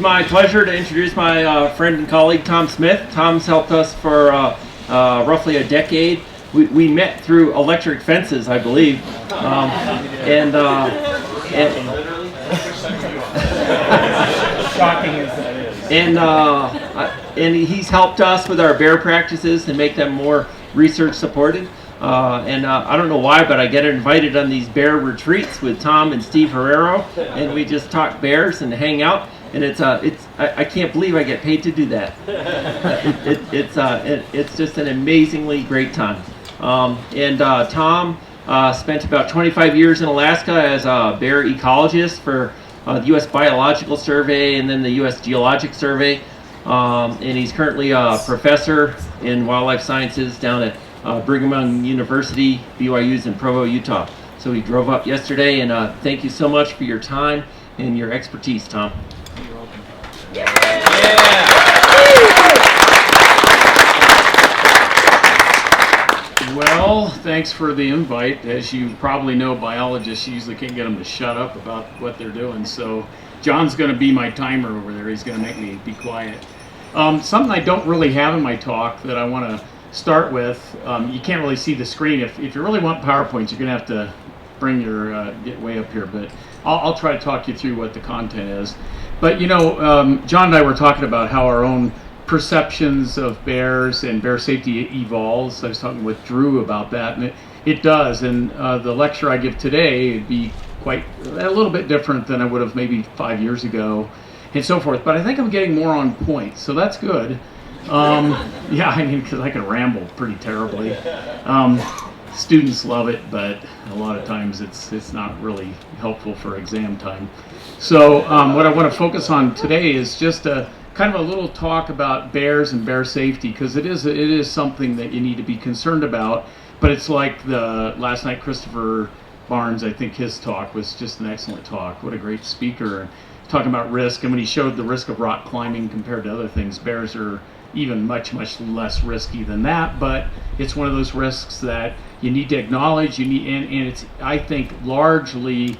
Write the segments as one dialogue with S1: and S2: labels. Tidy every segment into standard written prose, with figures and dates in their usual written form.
S1: my pleasure to introduce my friend and colleague, Tom Smith. Tom's helped us for roughly a decade. We met through electric fences, I believe.
S2: Shocking as that is.
S1: And he's helped us with our bear practices to make them more research supported. I don't know why, but I get invited on these bear retreats with Tom and Steve Herrero, and we just talk bears and hang out. And I can't believe I get paid to do that. It's just an amazingly great time. Tom spent about 25 years in Alaska as a bear ecologist for the U.S. Biological Survey and then the U.S. Geologic Survey. And he's currently a professor in wildlife sciences down at Brigham Young University, BYU's in Provo, Utah. So he drove up yesterday, and thank you so much for your time and your expertise, Tom.
S2: You're welcome. Well, thanks for the invite. As you probably know, biologists usually can't get them to shut up about what they're doing. So John's going to be my timer over there. He's going to make me be quiet. Something I don't really have in my talk that I want to start with. You can't really see the screen. If you really want PowerPoints, you're going to have to bring your get way up here. But I'll try to talk you through what the content is. But you know, John and I were talking about how our own perceptions of bears and bear safety evolves. I was talking with Drew about that, and it does. And the lecture I give today would be quite a little bit different than I would have maybe 5 years ago, and so forth. But I think I'm getting more on point, so that's good. Yeah, I mean, because I can ramble pretty terribly. Students love it, but a lot of times it's not really helpful for exam time. So what I want to focus on today is just a kind of a little talk about bears and bear safety, because it is something that you need to be concerned about. But it's like the last night Christopher Barnes, I think his talk was just an excellent talk. What a great speaker, talking about risk. And when he showed the risk of rock climbing compared to other things, bears are even much less risky than that. But it's one of those risks that you need to acknowledge. And it's, I think, largely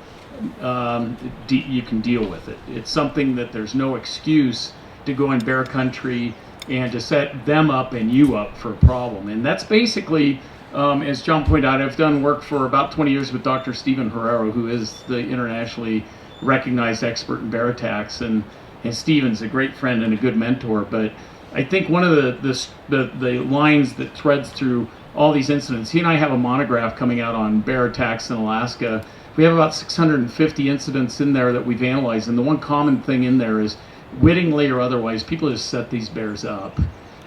S2: you can deal with it. It's something that there's no excuse to go in bear country and to set them up and you up for a problem. And that's basically, as John pointed out, I've done work for about 20 years with Dr. Stephen Herrero, who is the internationally recognized expert in bear attacks. And Stephen's a great friend and a good mentor. But I think one of the lines that threads through all these incidents, he and I have a monograph coming out on bear attacks in Alaska. We have about 650 incidents in there that we've analyzed. And the one common thing in there is, wittingly or otherwise, people just set these bears up.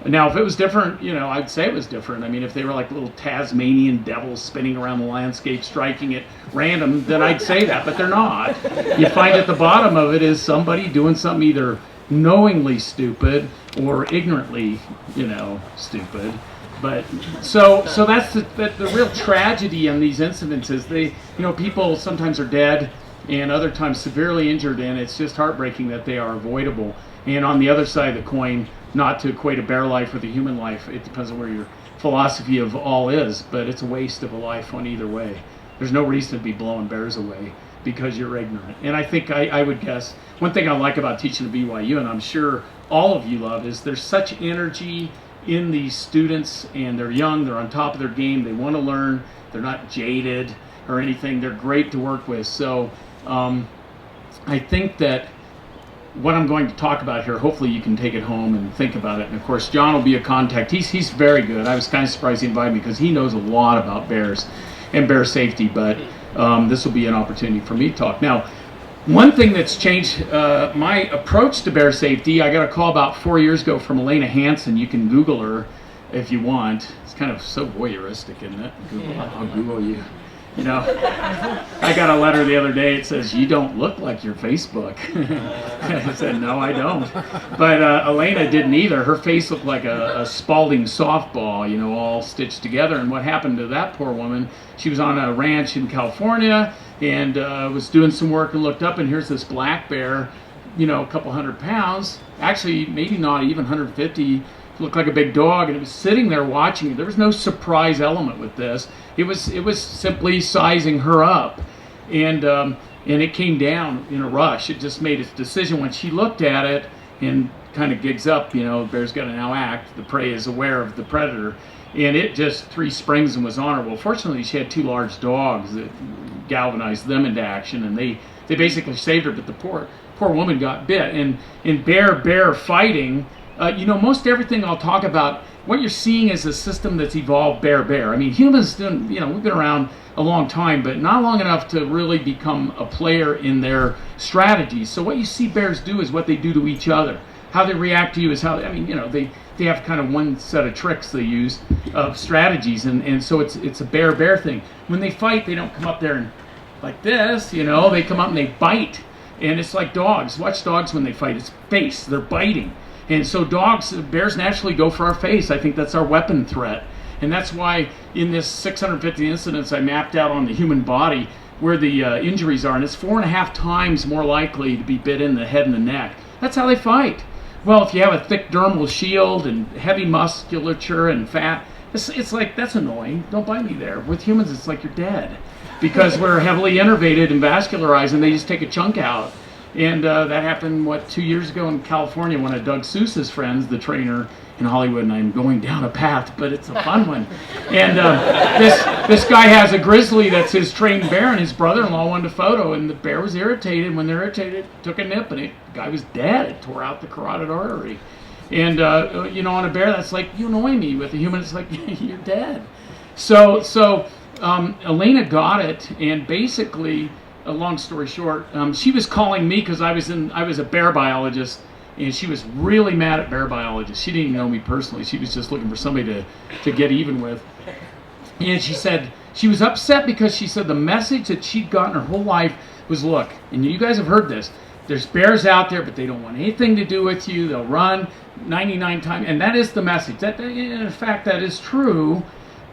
S2: Now, if it was different, you know, I'd say it was different. I mean, if they were like little Tasmanian devils spinning around the landscape, striking at random, then I'd say that, but they're not. You find at the bottom of it is somebody doing something either knowingly stupid or ignorantly, you know, stupid. But so that's the real tragedy in these incidences. They, you know, people sometimes are dead and other times severely injured, and it's just heartbreaking that they are avoidable. And on the other side of the coin, not to equate a bear life with a human life, it depends on where your philosophy of all is, but it's a waste of a life on either way. There's no reason to be blowing bears away because you're ignorant. And I think I would guess, one thing I like about teaching at BYU, and I'm sure all of you love, is there's such energy in these students, and they're young, they're on top of their game, they want to learn, they're not jaded or anything, they're great to work with. So I think that what I'm going to talk about here, hopefully you can take it home and think about it. And of course, John will be a contact. He's very good. I was kind of surprised he invited me because he knows a lot about bears and bear safety, but this will be an opportunity for me to talk. Now, one thing that's changed my approach to bear safety, I got a call about 4 years ago from Elena Hansen. You can Google her if you want. It's kind of so voyeuristic, isn't it? Google, I'll Google you. You know, I got a letter the other day. It says, "You don't look like your Facebook." I said, "No, I don't." But Elena didn't either. Her face looked like a Spalding softball, you know, all stitched together. And what happened to that poor woman? She was on a ranch in California and was doing some work and looked up, and here's this black bear, you know, a couple 100 pounds. Actually, maybe not even 150. Looked like a big dog, and it was sitting there watching it. There was no surprise element with this. It was simply sizing her up, and and it came down in a rush. It just made its decision when she looked at it and kind of gigs up, you know, the bear's got to now act. The prey is aware of the predator, and it just 3 springs and was on her. Well, fortunately, she had 2 large dogs that galvanized them into action, and they basically saved her. But the poor woman got bit. And in bear fighting, you know, most everything I'll talk about, what you're seeing is a system that's evolved bear. I mean, humans, you know, we've been around a long time, but not long enough to really become a player in their strategies. So what you see bears do is what they do to each other. How they react to you is how, I mean, you know, they have kind of one set of tricks they use of strategies, and so it's a bear thing. When they fight, they don't come up there and like this, you know, they come up and they bite. And it's like dogs. Watch dogs when they fight. It's face. They're biting. And so bears naturally go for our face. I think that's our weapon threat. And that's why in this 650 incidents I mapped out on the human body where the injuries are, and it's 4.5 times more likely to be bit in the head and the neck. That's how they fight. Well, if you have a thick dermal shield and heavy musculature and fat, it's like, that's annoying. Don't bite me there. With humans, it's like you're dead because we're heavily innervated and vascularized, and they just take a chunk out. And that happened, 2 years ago in California, one of Doug Seuss's friends, the trainer in Hollywood, and I'm going down a path, but it's a fun one. And this guy has a grizzly that's his trained bear, and his brother-in-law wanted a photo, and the bear was irritated. When they're irritated, took a nip, and the guy was dead. It tore out the carotid artery. And, you know, on a bear, that's like, you annoy me. With a human, it's like, you're dead. So Elena got it, and basically, a long story short, she was calling me because I was a bear biologist, and she was really mad at bear biologists. She didn't even know me personally. She was just looking for somebody to get even with. And she said she was upset because she said the message that she'd gotten her whole life was, look, and you guys have heard this, there's bears out there, but they don't want anything to do with you. They'll run 99 times, and that is the message. That, in fact, that is true.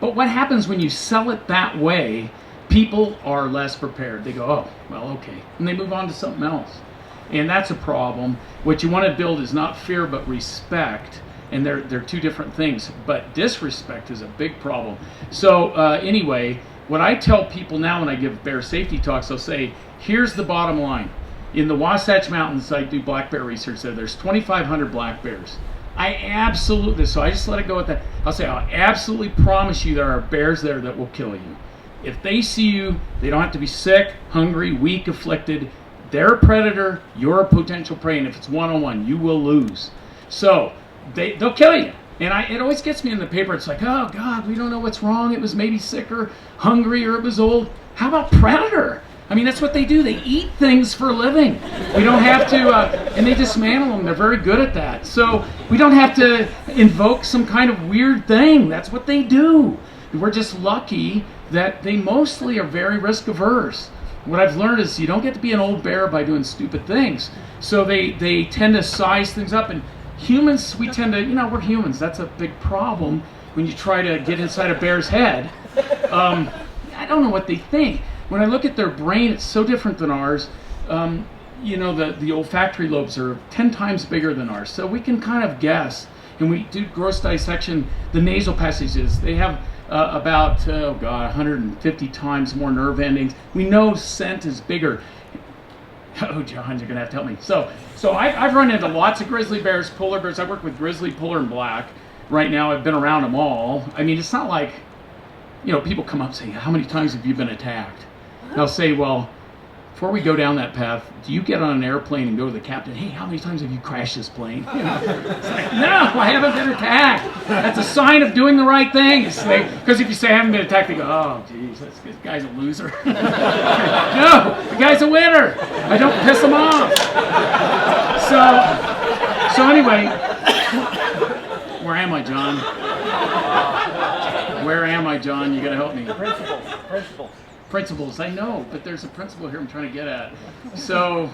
S2: But what happens when you sell it that way? People are less prepared. They go, oh, well, okay. And they move on to something else. And that's a problem. What you want to build is not fear, but respect. And they're 2 different things. But disrespect is a big problem. So anyway, what I tell people now when I give bear safety talks, I'll say, here's the bottom line. In the Wasatch Mountains, I do black bear research there. There's 2,500 black bears. So I just let it go with that. I'll say, I'll absolutely promise you there are bears there that will kill you. If they see you, they don't have to be sick, hungry, weak, afflicted. They're a predator, you're a potential prey, and if it's one-on-one, you will lose. So they'll kill you. And it always gets me in the paper. It's like, oh, God, we don't know what's wrong. It was maybe sick or hungry or it was old. How about predator? I mean, that's what they do. They eat things for a living. We don't have to, and they dismantle them. They're very good at that. So we don't have to invoke some kind of weird thing. That's what they do. We're just lucky that they mostly are very risk averse. What I've learned is you don't get to be an old bear by doing stupid things. So they tend to size things up. And humans, we tend to, you know, we're humans. That's a big problem when you try to get inside a bear's head. I don't know what they think. When I look at their brain, it's so different than ours. You know, the olfactory lobes are 10 times bigger than ours. So we can kind of guess. And we do gross dissection. The nasal passages, they have about 150 times more nerve endings. We know scent is bigger. Oh, John, you're gonna have to help me. So I've run into lots of grizzly bears, polar bears. I work with grizzly, polar, and black. Right now, I've been around them all. I mean, it's not like, you know, people come up and say, how many times have you been attacked? And I'll say, well, before we go down that path, do you get on an airplane and go to the captain, hey, how many times have you crashed this plane? You know, it's like, no, I haven't been attacked. That's a sign of doing the right things. Because if you say I haven't been attacked, they go, oh, geez, this guy's a loser. No, the guy's a winner. I don't piss him off. So anyway, where am I, John? Where am I, John? You got to help me. Principles, I know, but there's a principle here I'm trying to get at. So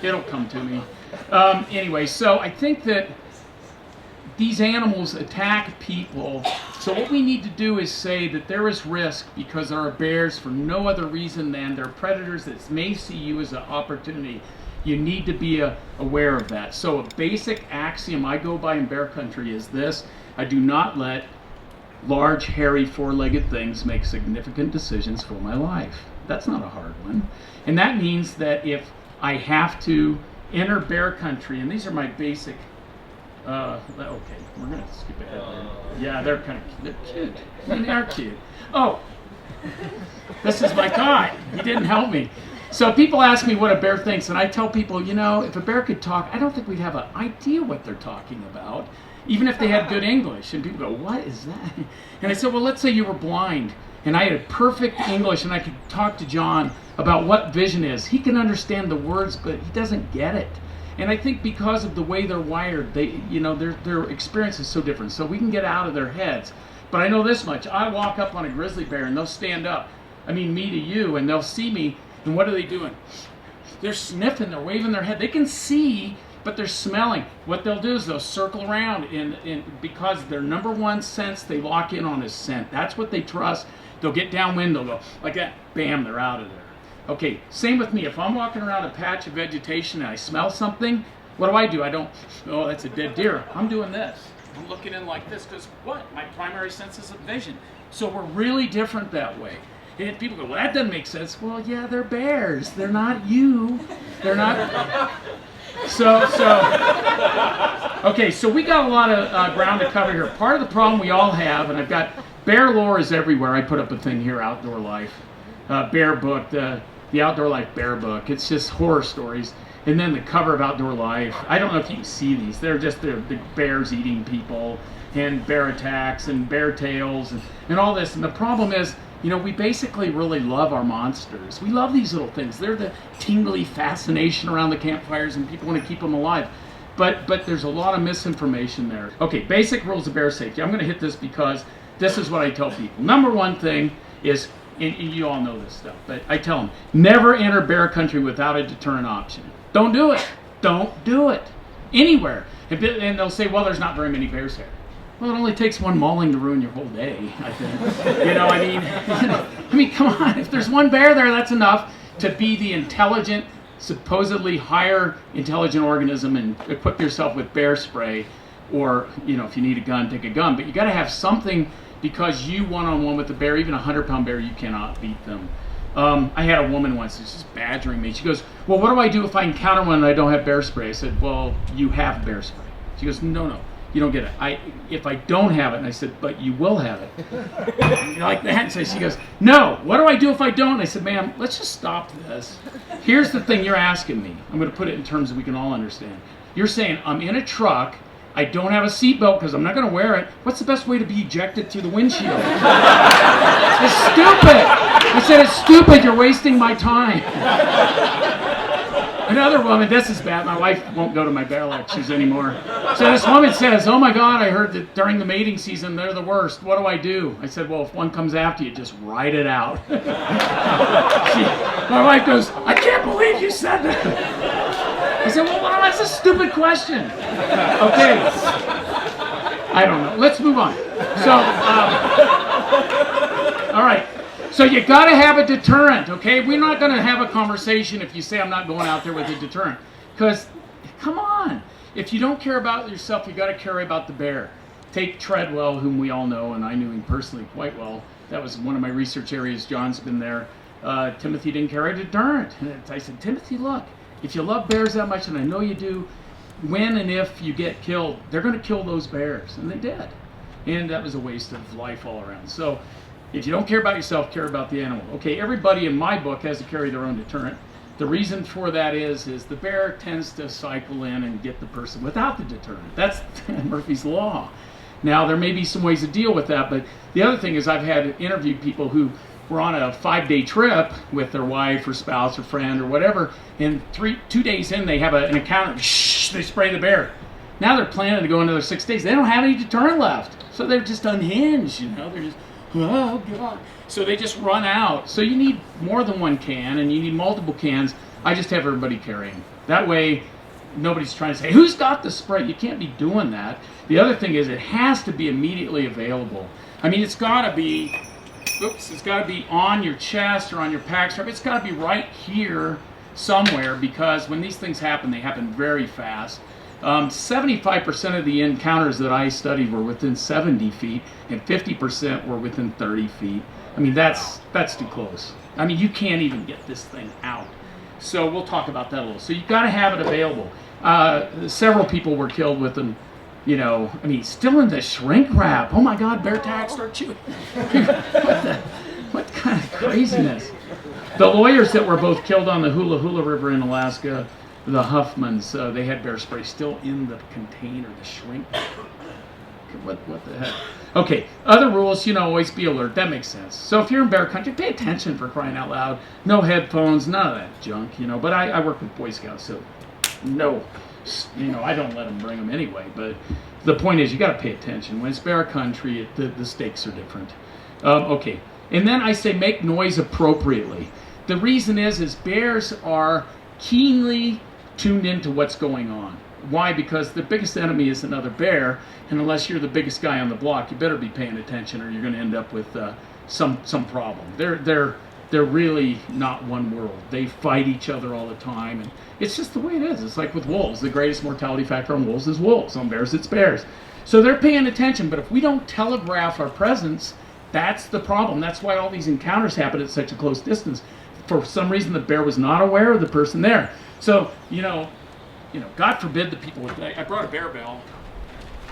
S2: it'll come to me. Anyway, so I think that these animals attack people. So what we need to do is say that there is risk because there are bears for no other reason than they're predators that may see you as an opportunity. You need to be aware of that. So a basic axiom I go by in bear country is this: I do not let large, hairy, four-legged things make significant decisions for my life. That's not a hard one. And that means that if I have to enter bear country, and these are my basic, okay, we're going to skip ahead there. Yeah, they're cute. I mean, they are cute. Oh, this is my guy. He didn't help me. So people ask me what a bear thinks, and I tell people, you know, if a bear could talk, I don't think we'd have an idea what they're talking about, even if they had good English. And people go, what is that? And I said, well, let's say you were blind, and I had perfect English, and I could talk to John about what vision is. He can understand the words, but he doesn't get it. And I think because of the way they're wired, their experience is so different. So we can get out of their heads. But I know this much. I walk up on a grizzly bear, and they'll stand up. I mean, me to you, and they'll see me. And what are they doing? They're sniffing, they're waving their head. They can see, but they're smelling. What they'll do is they'll circle around, and because their number one sense they lock in on is scent. That's what they trust. They'll get downwind, they'll go like that, bam, they're out of there. Okay, same with me. If I'm walking around a patch of vegetation and I smell something, what do? I don't, oh, that's a dead deer. I'm doing this. I'm looking in like this because what? My primary sense is of vision. So we're really different that way. And people go, well, that doesn't make sense. Well, yeah, they're bears. They're not you. They're not. Okay, so we got a lot of ground to cover here. Part of the problem we all have, and I've got bear lore is everywhere. I put up a thing here, Outdoor Life, bear book, the Outdoor Life bear book. It's just horror stories. And then the cover of Outdoor Life. I don't know if you can see these. They're the bears eating people, and bear attacks, and bear tails, and all this. And the problem is, you know, we basically really love our monsters. We love these little things. They're the tingly fascination around the campfires, and people want to keep them alive. But there's a lot of misinformation there. Okay, basic rules of bear safety. I'm going to hit this because this is what I tell people. Number one thing is, and you all know this stuff, but I tell them, never enter bear country without a deterrent option. Don't do it. Don't do it. Anywhere. And they'll say, well, there's not very many bears here. Well, it only takes one mauling to ruin your whole day, I think. You know, I mean, come on. If there's one bear there, that's enough to be the intelligent, supposedly higher intelligent organism and equip yourself with bear spray. Or, you know, if you need a gun, take a gun. But you got to have something because you one-on-one with the bear, even a 100-pound bear, you cannot beat them. I had a woman once who's just badgering me. She goes, well, what do I do if I encounter one and I don't have bear spray? I said, well, you have bear spray. She goes, no. You don't get it. If I don't have it, and I said, but you will have it. Like that. And so she goes, no, what do I do if I don't? And I said, ma'am, let's just stop this. Here's the thing you're asking me. I'm going to put it in terms that we can all understand. You're saying, I'm in a truck, I don't have a seatbelt because I'm not going to wear it. What's the best way to be ejected through the windshield? It's stupid. I said, it's stupid. You're wasting my time. Another woman, this is bad, my wife won't go to my bear lectures anymore. So this woman says, oh my God, I heard that during the mating season, they're the worst. What do I do? I said, well, if one comes after you, just ride it out. My wife goes, I can't believe you said that. I said, well, that's a stupid question. Okay. I don't know. Let's move on. So, all right. So you got to have a deterrent, okay? We're not going to have a conversation if you say I'm not going out there with a deterrent. Because, come on. If you don't care about yourself, you got to care about the bear. Take Treadwell, whom we all know, and I knew him personally quite well. That was one of my research areas. John's been there. Timothy didn't carry a deterrent. And I said, Timothy, look, if you love bears that much, and I know you do, when and if you get killed, they're going to kill those bears. And they did. And that was a waste of life all around. So, if you don't care about yourself, care about the animal. Okay, everybody in my book has to carry their own deterrent. The reason for that is the bear tends to cycle in and get the person without the deterrent. That's Murphy's Law. Now, there may be some ways to deal with that, but the other thing is I've had interviewed people who were on a 5-day trip with their wife or spouse or friend or whatever, and 2 days in, they have an encounter, they spray the bear. Now they're planning to go another 6 days. They don't have any deterrent left. So they're just unhinged, you know, they're just, oh God. So they just run out. So you need more than one can, and you need multiple cans. I just have everybody carrying. That way, nobody's trying to say, who's got the spray? You can't be doing that. The other thing is it has to be immediately available. I mean, it's got to be, it's got to be on your chest or on your pack strap. It's got to be right here somewhere, because when these things happen, they happen very fast. 75% of the encounters that I studied were within 70 feet, and 50% were within 30 feet. I mean, that's too close. I mean, you can't even get this thing out. So we'll talk about that a little. So you've got to have it available. Several people were killed with them. You know, I mean, still in the shrink wrap. Oh my God, bear tags start chewing. What kind of craziness? The lawyers that were both killed on the Hula Hula River in Alaska, the Huffmans, they had bear spray still in the container, the shrink. What the heck? Okay, other rules, you know, always be alert. That makes sense. So if you're in bear country, pay attention, for crying out loud. No headphones, none of that junk, you know. But I work with Boy Scouts, so no. You know, I don't let them bring them anyway, but the point is you got to pay attention. When it's bear country, the stakes are different. Okay, and then I say make noise appropriately. The reason is bears are keenly tuned into what's going on. Why? Because the biggest enemy is another bear, and unless you're the biggest guy on the block, you better be paying attention or you're going to end up with some problem. They're really not one world. They fight each other all the time, and it's just the way it is. It's like with wolves. The greatest mortality factor on wolves is wolves. On bears, it's bears. So they're paying attention, but if we don't telegraph our presence, that's the problem. That's why all these encounters happen at such a close distance. For some reason, the bear was not aware of the person there. So, you know, God forbid the people would. I brought a bear bell.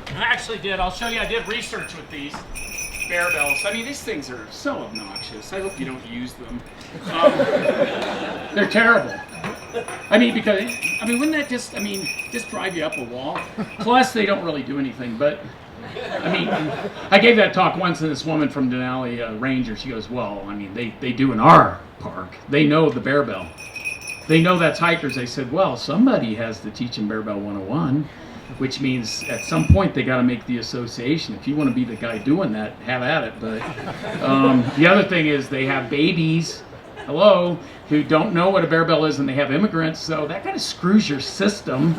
S2: I actually did. I'll show you. I did research with these bear bells. I mean, these things are so obnoxious. I hope you don't use them. They're terrible. I mean, because wouldn't that just drive you up a wall? Plus, they don't really do anything. But I mean, I gave that talk once, and this woman from Denali Ranger, she goes, "Well, I mean, they do in our park. They know the bear bell. They know that's hikers." I said, "Well, somebody has to teach them Bear Bell 101." Which means at some point they got to make the association. If you want to be the guy doing that, have at it. But the other thing is they have babies, who don't know what a bear bell is, and they have immigrants, so that kind of screws your system.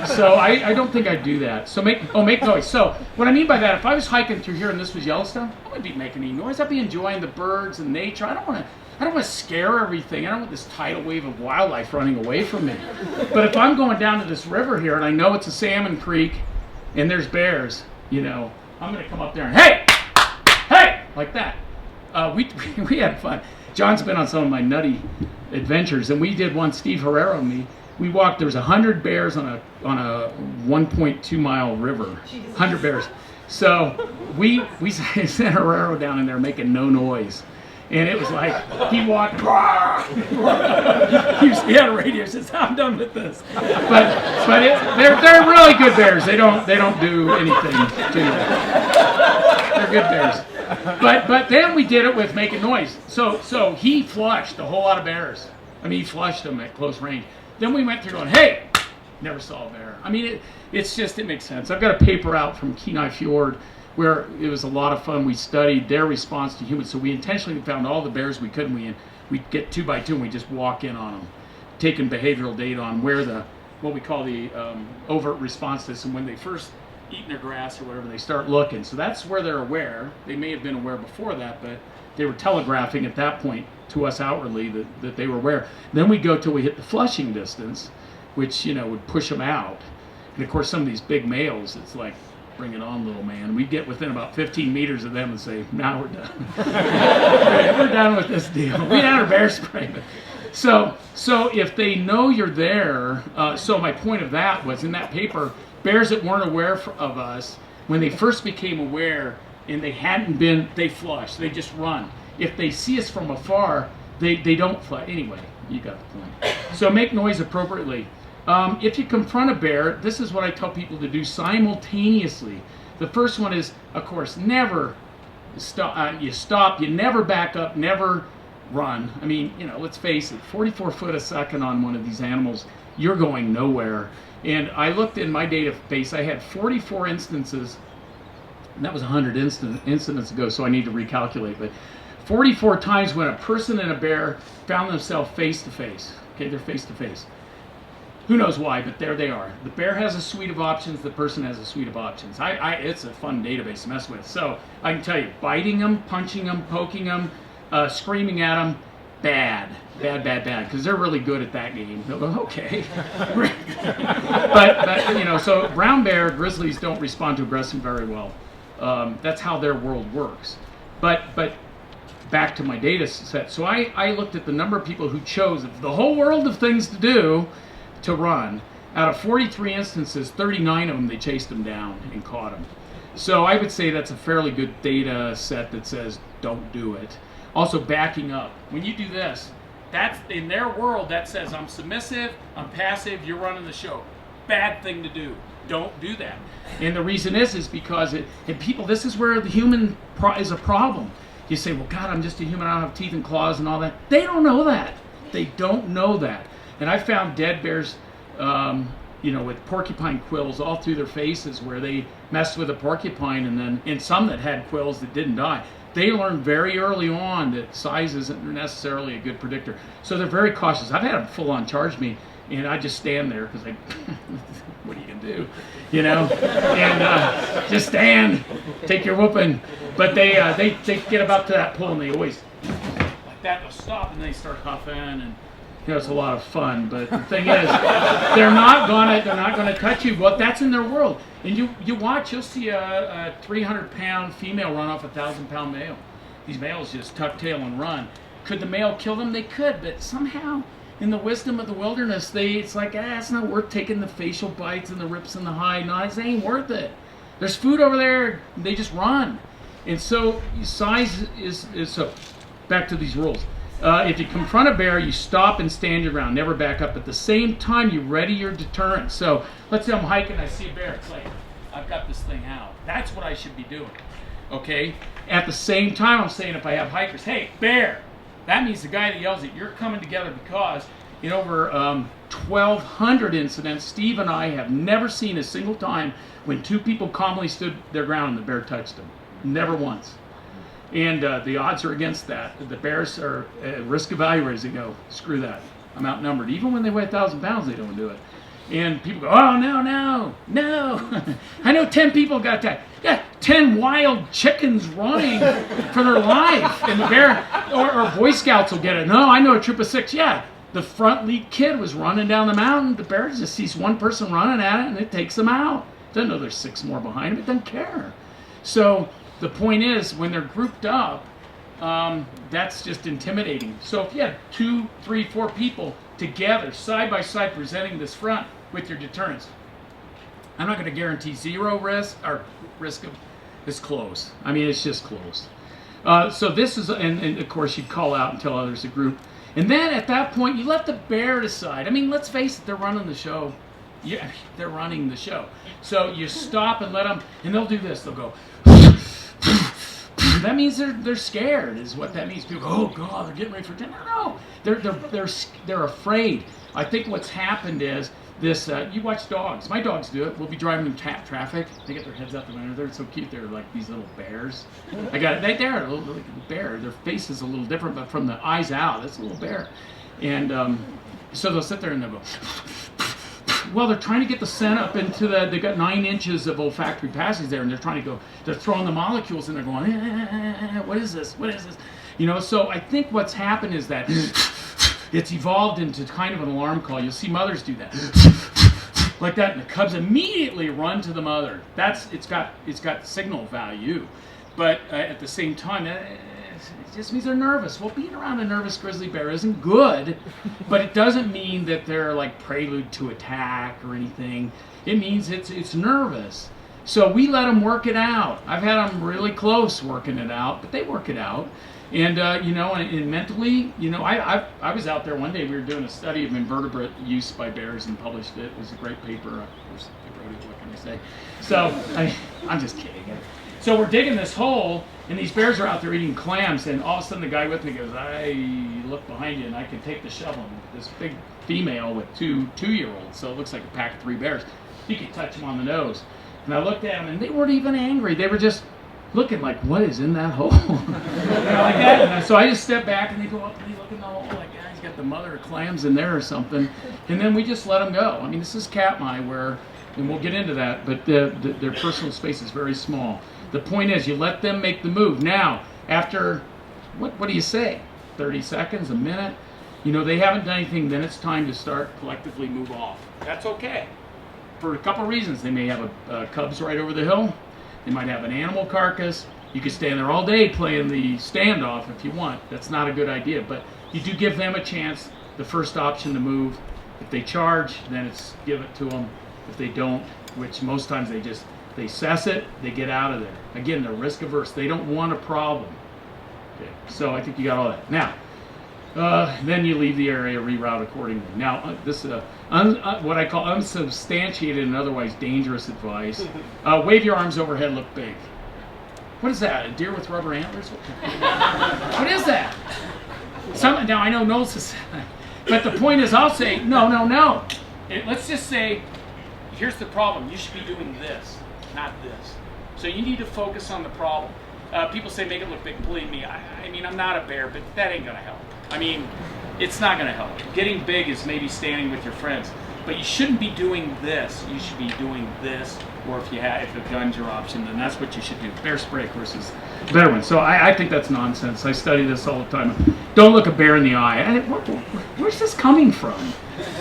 S2: So I don't think I'd do that. So make noise. So what I mean by that, if I was hiking through here and this was Yellowstone, I wouldn't be making any noise. I'd be enjoying the birds and nature. I don't want to scare everything. I don't want this tidal wave of wildlife running away from me. But if I'm going down to this river here and I know it's a salmon creek and there's bears, you know, I'm going to come up there and hey, like that. We had fun. John's been on some of my nutty adventures, and we did one. Steve Herrero and me. We walked. There was 100 bears on a 1.2 mile river. 100 bears. So we sent Herrero down in there making no noise. And it was like, he walked, he had a radio, says, "I'm done with this." But they're really good bears. They don't do anything to you. They're good bears. But then we did it with making noise. So he flushed a whole lot of bears. I mean, he flushed them at close range. Then we went through going, "Hey!" Never saw a bear. I mean, it makes sense. I've got a paper out from Kenai Fjord where it was a lot of fun. We studied their response to humans. So we intentionally found all the bears we could, and we'd get 2 by 2 and we just walk in on them, taking behavioral data on where what we call the overt response system, when they first eating their grass or whatever, they start looking. So that's where they're aware. They may have been aware before that, but they were telegraphing at that point to us outwardly that they were aware. Then we go till we hit the flushing distance, which, you know, would push them out. And of course, some of these big males, it's like, "Bring it on, little man." We'd get within about 15 meters of them and say, "Now we're done. We're done with this deal. We had our bear spray." So if they know you're there, so my point of that was in that paper, bears that weren't aware of us, when they first became aware and they flush, they just run. If they see us from afar, they don't flush. Anyway, you got the point. So make noise appropriately. If you confront a bear, this is what I tell people to do simultaneously. The first one is, of course, never stop. You never back up, never run. I mean, you know, let's face it, 44 foot a second on one of these animals, you're going nowhere. And I looked in my database, I had 44 instances, and that was 100 incidents ago, so I need to recalculate, but 44 times when a person and a bear found themselves face to face. Okay, they're face to face. Who knows why, but there they are. The bear has a suite of options, the person has a suite of options. It's a fun database to mess with. So I can tell you, biting them, punching them, poking them, screaming at them, bad, because they're really good at that game. They'll go, okay. but you know, so brown bear, grizzlies don't respond to aggression very well. That's how their world works. But back to my data set. So I looked at the number of people who chose the whole world of things to do to run. Out of 43 instances, 39 of them, they chased them down and caught them. So I would say that's a fairly good data set that says don't do it. Also, backing up. When you do this, that's in their world, that says I'm submissive, I'm passive, you're running the show. Bad thing to do. Don't do that. And the reason is because and people, this is where the human is a problem. You say, well, God, I'm just a human, I don't have teeth and claws and all that. They don't know that. They don't know that. And I found dead bears, with porcupine quills all through their faces where they messed with a porcupine, and some that had quills that didn't die. They learned very early on that size isn't necessarily a good predictor. So they're very cautious. I've had them full on charge me, and I just stand there because what are you going to do? And just stand, take your whooping. But they get about to that pool, and they always, like that, they'll stop, and they start huffing, and it's a lot of fun. But the thing is, they're not gonna touch you. Well, that's in their world. And you watch, you'll see a 300-pound female run off a 1,000-pound male. These males just tuck tail and run. Could the male kill them? They could, but somehow, in the wisdom of the wilderness, it's like, it's not worth taking the facial bites and the rips in the hide. No, it ain't worth it. There's food over there. They just run. And so size is so. Back to these rules. If you confront a bear, you stop and stand your ground. Never back up. At the same time, you ready your deterrent. So let's say I'm hiking, I see a bear. It's like, I've got this thing out. That's what I should be doing. Okay? At the same time, I'm saying if I have hikers, hey, bear. That means the guy that yells it, you're coming together, because in over 1,200 incidents, Steve and I have never seen a single time when two people calmly stood their ground and the bear touched them. Never once. And the odds are against that. The bears are risk evaluators. They go, screw that. I'm outnumbered. Even when they weigh 1,000 pounds, they don't do it. And people go, oh, no. I know 10 people got attacked. Yeah, 10 wild chickens running for their life. And the bear, or Boy Scouts will get it. No, I know a troop of 6. Yeah, the front lead kid was running down the mountain. The bear just sees one person running at it, and it takes them out. Doesn't know there's 6 more behind him. It doesn't care. So the point is, when they're grouped up, that's just intimidating. So if you have 2, 3, 4 people together, side by side, presenting this front with your deterrents, I'm not going to guarantee zero risk or risk of it's close. I mean, it's just close. So this is, and of course, you'd call out and tell others to group. And then at that point, you let the bear decide. I mean, let's face it, they're running the show. Yeah, they're running the show. So you stop and let them, and they'll do this. They'll go. That means they're scared, is what that means. People go, oh God, they're getting ready for dinner. No, they're afraid. I think what's happened is this. You watch dogs. My dogs do it. We'll be driving in traffic. They get their heads out the window. They're so cute. They're like these little bears. I got it. They're a little bear. Their face is a little different, but from the eyes out, it's a little bear. And so they'll sit there and they'll go. Well, they're trying to get the scent up into they've got 9 inches of olfactory passage there, and they're trying to go, they're throwing the molecules, and they're going, what is this? So I think what's happened is that it's evolved into kind of an alarm call. You'll see mothers do that. Like that, and the cubs immediately run to the mother. It's got signal value. But at the same time, it just means they're nervous. Well, being around a nervous grizzly bear isn't good, but it doesn't mean that they're like prelude to attack or anything. It means it's nervous. So we let them work it out. I've had them really close working it out, but they work it out. And and mentally, I was out there one day. We were doing a study of invertebrate use by bears and published it. It was a great paper. Of course, I wrote it. What can I say? So I'm just kidding. So we're digging this hole, and these bears are out there eating clams, and all of a sudden the guy with me goes, I look behind you, and I can take the shovel. This big female with two-year-olds, so it looks like a pack of 3 bears. You can touch them on the nose. And I looked at them, and they weren't even angry. They were just looking like, what is in that hole? Like that. And so I just step back, and they go up, and they look in the hole, like, yeah, he's got the mother of clams in there or something. And then we just let them go. I mean, this is Katmai, where, and we'll get into that, but their personal space is very small. The point is, you let them make the move. Now, after, what do you say? 30 seconds, a minute? They haven't done anything, then it's time to start collectively move off. That's okay. For a couple reasons. They may have cubs right over the hill. They might have an animal carcass. You could stand there all day playing the standoff if you want. That's not a good idea, but you do give them a chance, the first option to move. If they charge, then it's give it to them. If they don't, which most times they assess it, they get out of there. Again, they're risk averse. They don't want a problem. Okay, so I think you got all that. Now, then you leave the area, reroute accordingly. Now, this is what I call unsubstantiated and otherwise dangerous advice. Wave your arms overhead, look big. What is that? A deer with rubber antlers? What is that? Now I know NOLS is, but the point is, I'll say no. Let's just say, here's the problem. You should be doing this, not this. So you need to focus on the problem. People say make it look big. Believe me, I mean, I'm not a bear, but that ain't gonna help. I mean, it's not gonna help. Getting big is maybe standing with your friends, but you shouldn't be doing this. You should be doing this, or if the gun's your option, then that's what you should do. Bear spray, of course, is a better one. So I think that's nonsense. I study this all the time. Don't look a bear in the eye. Where's this coming from?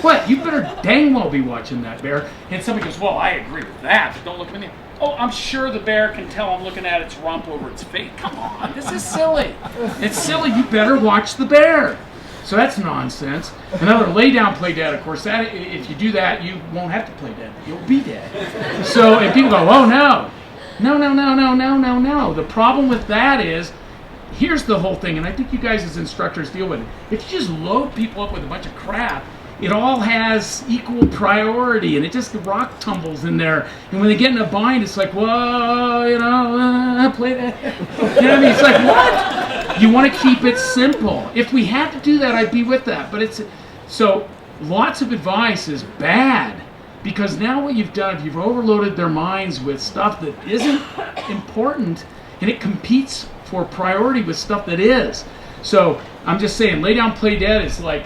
S2: What? You better dang well be watching that bear. And somebody goes, well, I agree with that, but don't look at me. Oh, I'm sure the bear can tell I'm looking at its rump over its face. Come on, this is silly. It's silly. You better watch the bear. So that's nonsense. Another lay down, play dead. Of course, that if you do that, you won't have to play dead. You'll be dead. So and people go, oh no. The problem with that is, here's the whole thing, and I think you guys as instructors deal with it. If you just load people up with a bunch of crap, it all has equal priority, and it just rock tumbles in there. And when they get in a bind, it's like, whoa, play that. You know what I mean? It's like, what? You want to keep it simple. If we had to do that, I'd be with that. But so lots of advice is bad, because now what you've done, you've overloaded their minds with stuff that isn't important, and it competes for priority with stuff that is. So I'm just saying, lay down, play dead is like,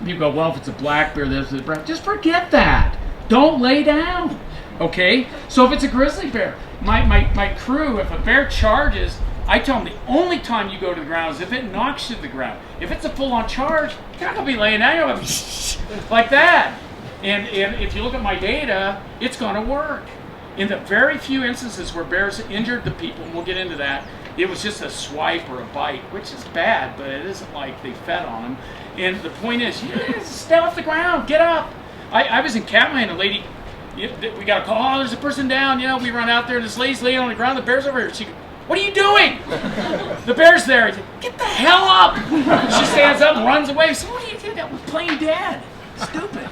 S2: people go, well, if it's a black bear, there's a brown. Just forget that. Don't lay down. Okay? So if it's a grizzly bear, my crew, if a bear charges, I tell them the only time you go to the ground is if it knocks you to the ground. If it's a full-on charge, you're not going to be laying down. You're going to be like that. And if you look at my data, it's going to work. In the very few instances where bears injured the people, and we'll get into that, it was just a swipe or a bite, which is bad, but it isn't like they fed on them. And the point is, stay off the ground, get up. I was in Catman, a lady, we got a call, oh, there's a person down, we run out there, this lady's laying on the ground, the bear's over here. She goes, what are you doing? The bear's there. He said, get the hell up. She stands up and runs away. So what are you doing? We're playing dead. Stupid.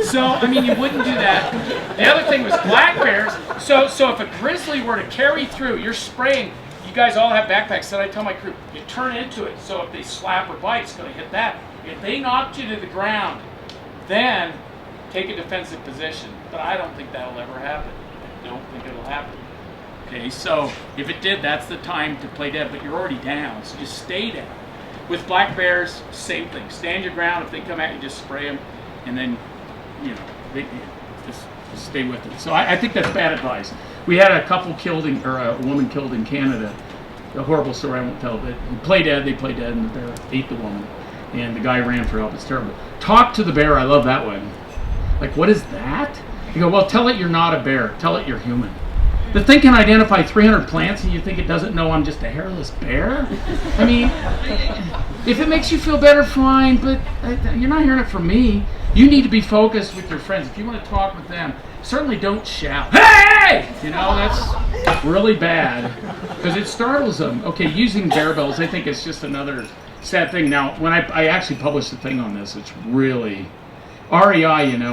S2: So, I mean, you wouldn't do that. The other thing was black bears. So if a grizzly were to carry through, you're spraying, you guys all have backpacks, so I tell my crew, you turn into it, so if they slap or bite, it's going to hit that. If they knocked you to the ground, then take a defensive position. But I don't think that'll ever happen. I don't think it'll happen. Okay, so if it did, that's the time to play dead, but you're already down, so just stay down. With black bears, same thing. Stand your ground. If they come at you, just spray them, and then, just stay with it. So I think that's bad advice. We had a couple killed, or a woman killed in Canada. A horrible story, I won't tell, but they play dead, and the bear ate the woman. And the guy ran for help. It's terrible. Talk to the bear. I love that one. Like, what is that? You go, well, tell it you're not a bear. Tell it you're human. The thing can identify 300 plants and you think it doesn't know I'm just a hairless bear? I mean, if it makes you feel better, fine, but you're not hearing it from me. You need to be focused with your friends. If you want to talk with them, certainly don't shout, hey! That's really bad because it startles them. Okay, using bear bells, I think it's just another sad thing. Now, when I actually published a thing on this, it's really, REI, in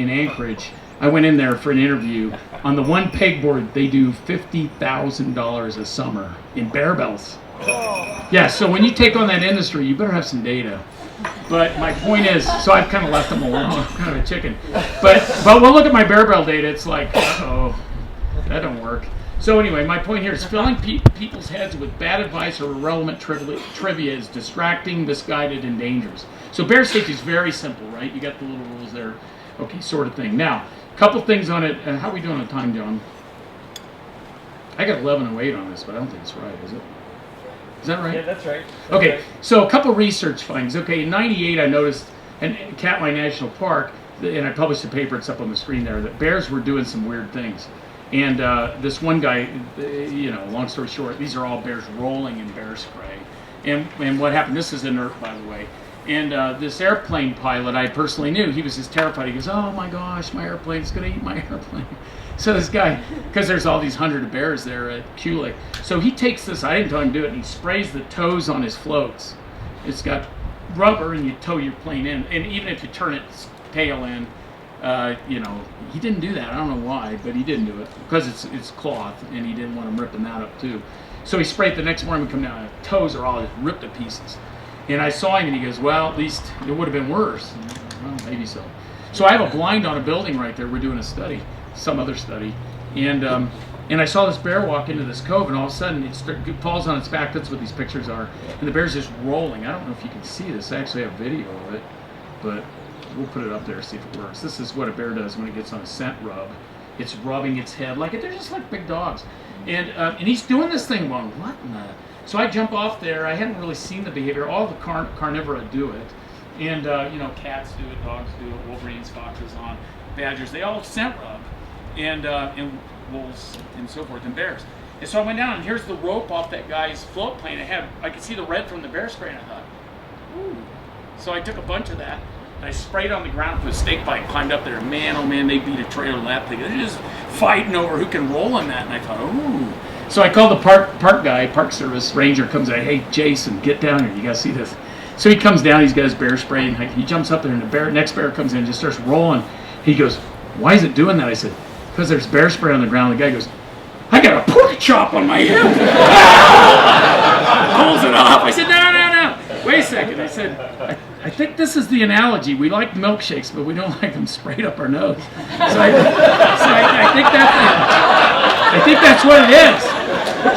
S2: Anchorage, I went in there for an interview. On the one pegboard, they do $50,000 a summer in bear bells. Yeah, so when you take on that industry, you better have some data. But my point is, so I've kind of left them alone. I'm kind of a chicken. But we'll look at my bear bell data. It's like, uh-oh, that don't work. So anyway, my point here is filling people's heads with bad advice or irrelevant trivia is distracting, misguided, and dangerous. So bear safety is very simple, right? You got the little rules there. Okay, sort of thing. Now, a couple things on it. How are we doing on time, John? I got 11:08 on this, but I don't think it's right, is it? Is that right?
S3: Yeah, that's right.
S2: Okay, so a couple research findings. Okay, in '98 I noticed, in Katmai National Park, and I published a paper, it's up on the screen there, that bears were doing some weird things. And this one guy, you know, long story short, these are all bears rolling in bear spray. And what happened, this is inert, by the way. And this airplane pilot I personally knew, he was just terrified. He goes, oh my gosh, my airplane's going to eat my airplane. So this guy, because there's all these hundred of bears there at Kulik, so he takes this, I didn't tell him to do it, and he sprays the toes on his floats. It's got rubber, and you tow your plane in. And even if you turn its tail in, you know, he didn't do that. I don't know why, but he didn't do it because it's cloth, and he didn't want him ripping that up too. So he sprayed the next morning. We come down, the toes are all just ripped to pieces. And I saw him, and he goes, "Well, at least it would have been worse." Well, maybe so. So I have a blind on a building right there. We're doing a study, some other study, and I saw this bear walk into this cove, and all of a sudden it falls on its back. That's what these pictures are, and the bear's just rolling. I don't know if you can see this. I actually have video of it, but we'll put it up there, see if it works. This is what a bear does when it gets on a scent rub. It's rubbing its head like they're just like big dogs. And he's doing this thing going, what in the... So I jump off there. I hadn't really seen the behavior. All the carnivora do it. And, you know, cats do it, dogs do it, wolverines, foxes, badgers. They all scent rub. And wolves and so forth, and bears. And so I went down, and here's the rope off that guy's float plane. I could see the red from the bear spray, and I thought, ooh. So I took a bunch of that, and I sprayed on the ground with a snake bite, climbed up there, and man, oh man, they beat a trailer lap thing. They're just fighting over who can roll on that, and I thought, ooh. So I called the park guy, Park Service ranger, comes out, hey, Jason, get down here, you gotta see this. So he comes down, he's got his bear spray, and he jumps up there, and the next bear comes in and just starts rolling. He goes, why is it doing that? I said, because there's bear spray on the ground. The guy goes, I got a pork chop on my hip. Pulls it off. I said, no. Wait a second. I said, I think this is the analogy. We like milkshakes, but we don't like them sprayed up our nose. So I think that's what it is.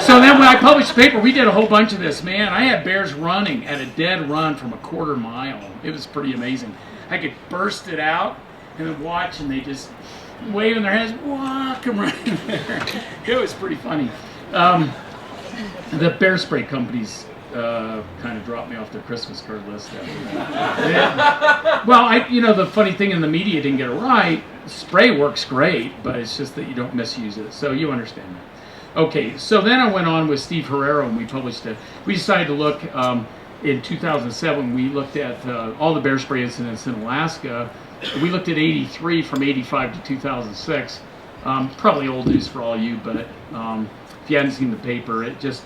S2: So then when I published the paper, we did a whole bunch of this. Man, I had bears running at a dead run from a quarter mile. It was pretty amazing. I could burst it out and then watch, and they just waving their heads, come right in there. It was pretty funny. The bear spray companies kind of dropped me off their Christmas card list after that. Well, you know, the funny thing, in the media didn't get it right. Spray works great, but it's just that you don't misuse it. So you understand that. Okay, so then I went on with Steve Herrero, and we published it. We decided to look, in 2007, we looked at all the bear spray incidents in Alaska. We looked at 83 from 85 to 2006. Probably old news for all you, but if you hadn't seen the paper, it just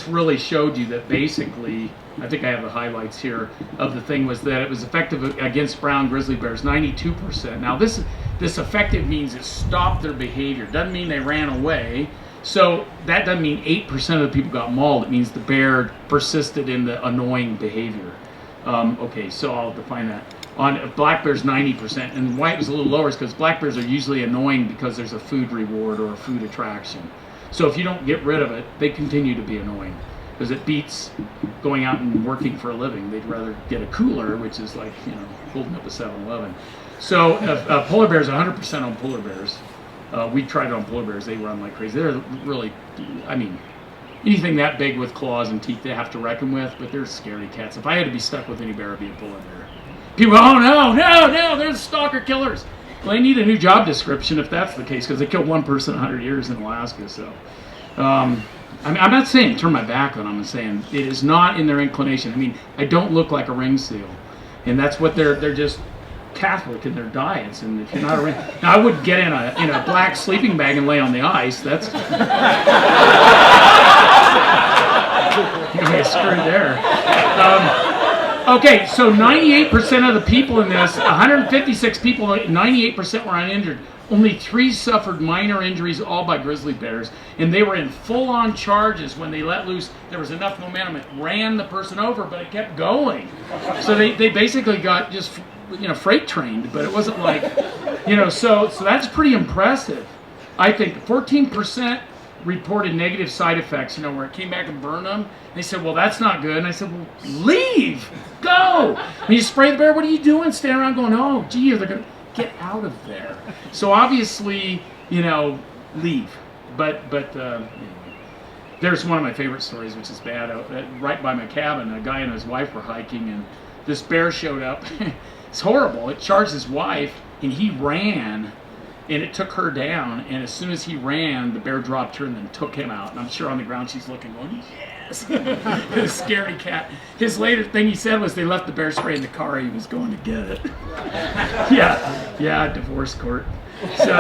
S2: really showed you that basically, I think I have the highlights here of the thing, was that it was effective against brown grizzly bears, 92%. Now this effective means it stopped their behavior. Doesn't mean they ran away. So that doesn't mean 8% of the people got mauled. It means the bear persisted in the annoying behavior. Okay, so I'll define that. On black bears, 90%, and why it was a little lower is because black bears are usually annoying because there's a food reward or a food attraction. So if you don't get rid of it, they continue to be annoying because it beats going out and working for a living. They'd rather get a cooler, which is like, you know, holding up a 7-Eleven. So polar bears, 100% on polar bears. We tried it on polar bears. They run like crazy. They're really, I mean, anything that big with claws and teeth they have to reckon with, but they're scary cats. If I had to be stuck with any bear, it'd be a polar bear. People go, oh no, they're the stalker killers. Well, they need a new job description if that's the case, because they killed one person 100 years in Alaska. So, I'm not saying turn my back on them. I'm saying it is not in their inclination. I mean, I don't look like a ring seal, and that's what they're just Catholic in their diets. And if you're not a ring, now I wouldn't get in a black sleeping bag and lay on the ice. That's you're gonna get screwed there. Okay, so 98% of the people in this, 156 people, 98% were uninjured. Only 3 suffered minor injuries, all by grizzly bears. And they were in full-on charges when they let loose. There was enough momentum. It ran the person over, but it kept going. So they basically got just, you know, freight trained, but it wasn't like, you know, so that's pretty impressive. I think 14% reported negative side effects, you know, where it came back and burned them. They said, well, that's not good. And I said, well, leave, go. And you spray the bear, what are you doing? Standing around going, oh, gee, they're going to get out of there. So obviously, you know, leave. But anyway. There's one of my favorite stories, which is bad. Right by my cabin, a guy and his wife were hiking, and this bear showed up. It's horrible. It charged his wife, and he ran. and it took her down. And as soon as he ran, the bear dropped her and then took him out. And I'm sure on the ground she's looking, going, yes, the scaredy cat. His later thing he said was they left the bear spray in the car. He was going to get it. yeah, divorce court. So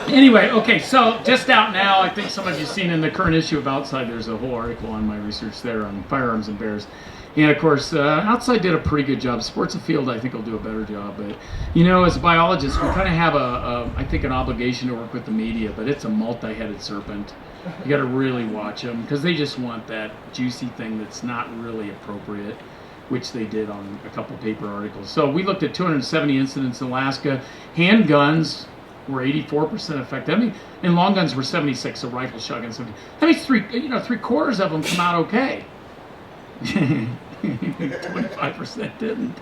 S2: anyway, okay, so just out now, I think some of you have seen in the current issue of Outside, there's a whole article on my research there on firearms and bears. And of course, Outside did a pretty good job. Sports Afield, I think, will do a better job. But, you know, as biologists, we kind of have I think, an obligation to work with the media, but it's a multi-headed serpent. You got to really watch them because they just want that juicy thing that's not really appropriate, which they did on a couple paper articles. So we looked at 270 incidents in Alaska. Handguns were 84% effective. I mean, and long guns were 76, so rifle, shotgun, 70. That means three-quarters of them come out okay. 25% didn't.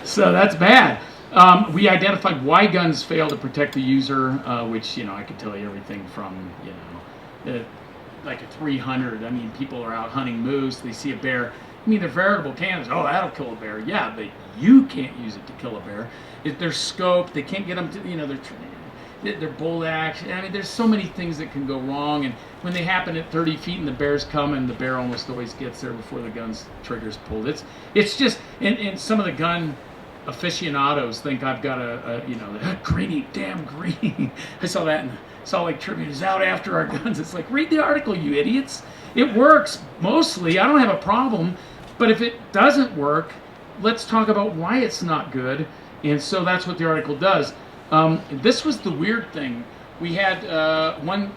S2: So that's bad. We identified why guns fail to protect the user, which, I could tell you everything from, like a 300. I mean, people are out hunting moose. They see a bear. I mean, they're veritable cannons. Oh, that'll kill a bear. Yeah, but you can't use it to kill a bear. They're scoped. They can't get them to, they're bolt action. I mean, there's so many things that can go wrong. And when they happen at 30 feet and the bear's coming, the bear almost always gets there before the gun's trigger's pulled. It's just, and some of the gun aficionados think I've got a greeny, damn green. I saw that in Salt Lake Tribune is out after our guns. It's like, read the article, you idiots. It works mostly. I don't have a problem. But if it doesn't work, let's talk about why it's not good. And so that's what the article does. This was the weird thing. We had one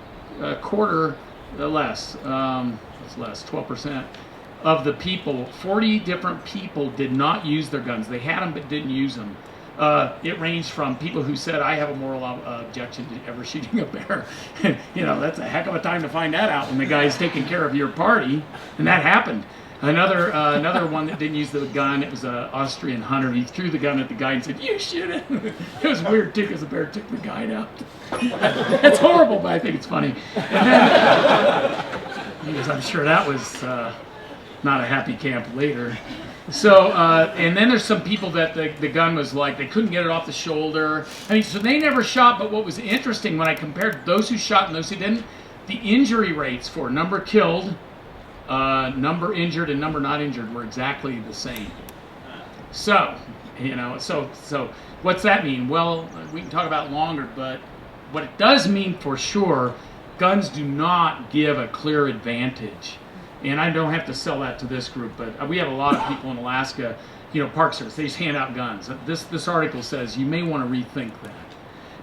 S2: quarter less, it's less, 12% of the people, 40 different people did not use their guns. They had them but didn't use them. It ranged from people who said, I have a moral objection to ever shooting a bear. That's a heck of a time to find that out when the guy's taking care of your party. And that happened. Another one that didn't use the gun, it was an Austrian hunter. He threw the gun at the guy and said, you shoot it. It was weird too because the bear took the guide out. It's horrible, but I think it's funny. And then, because I'm sure that was not a happy camp later. So, and then there's some people that the gun was like, they couldn't get it off the shoulder. I mean, so they never shot, but what was interesting when I compared those who shot and those who didn't, the injury rates for number killed, number injured, and number not injured were exactly the same. So, so what's that mean? Well, we can talk about it longer, but what it does mean for sure, guns do not give a clear advantage. And I don't have to sell that to this group, but we have a lot of people in Alaska, Park Service, they just hand out guns. This article says you may want to rethink that.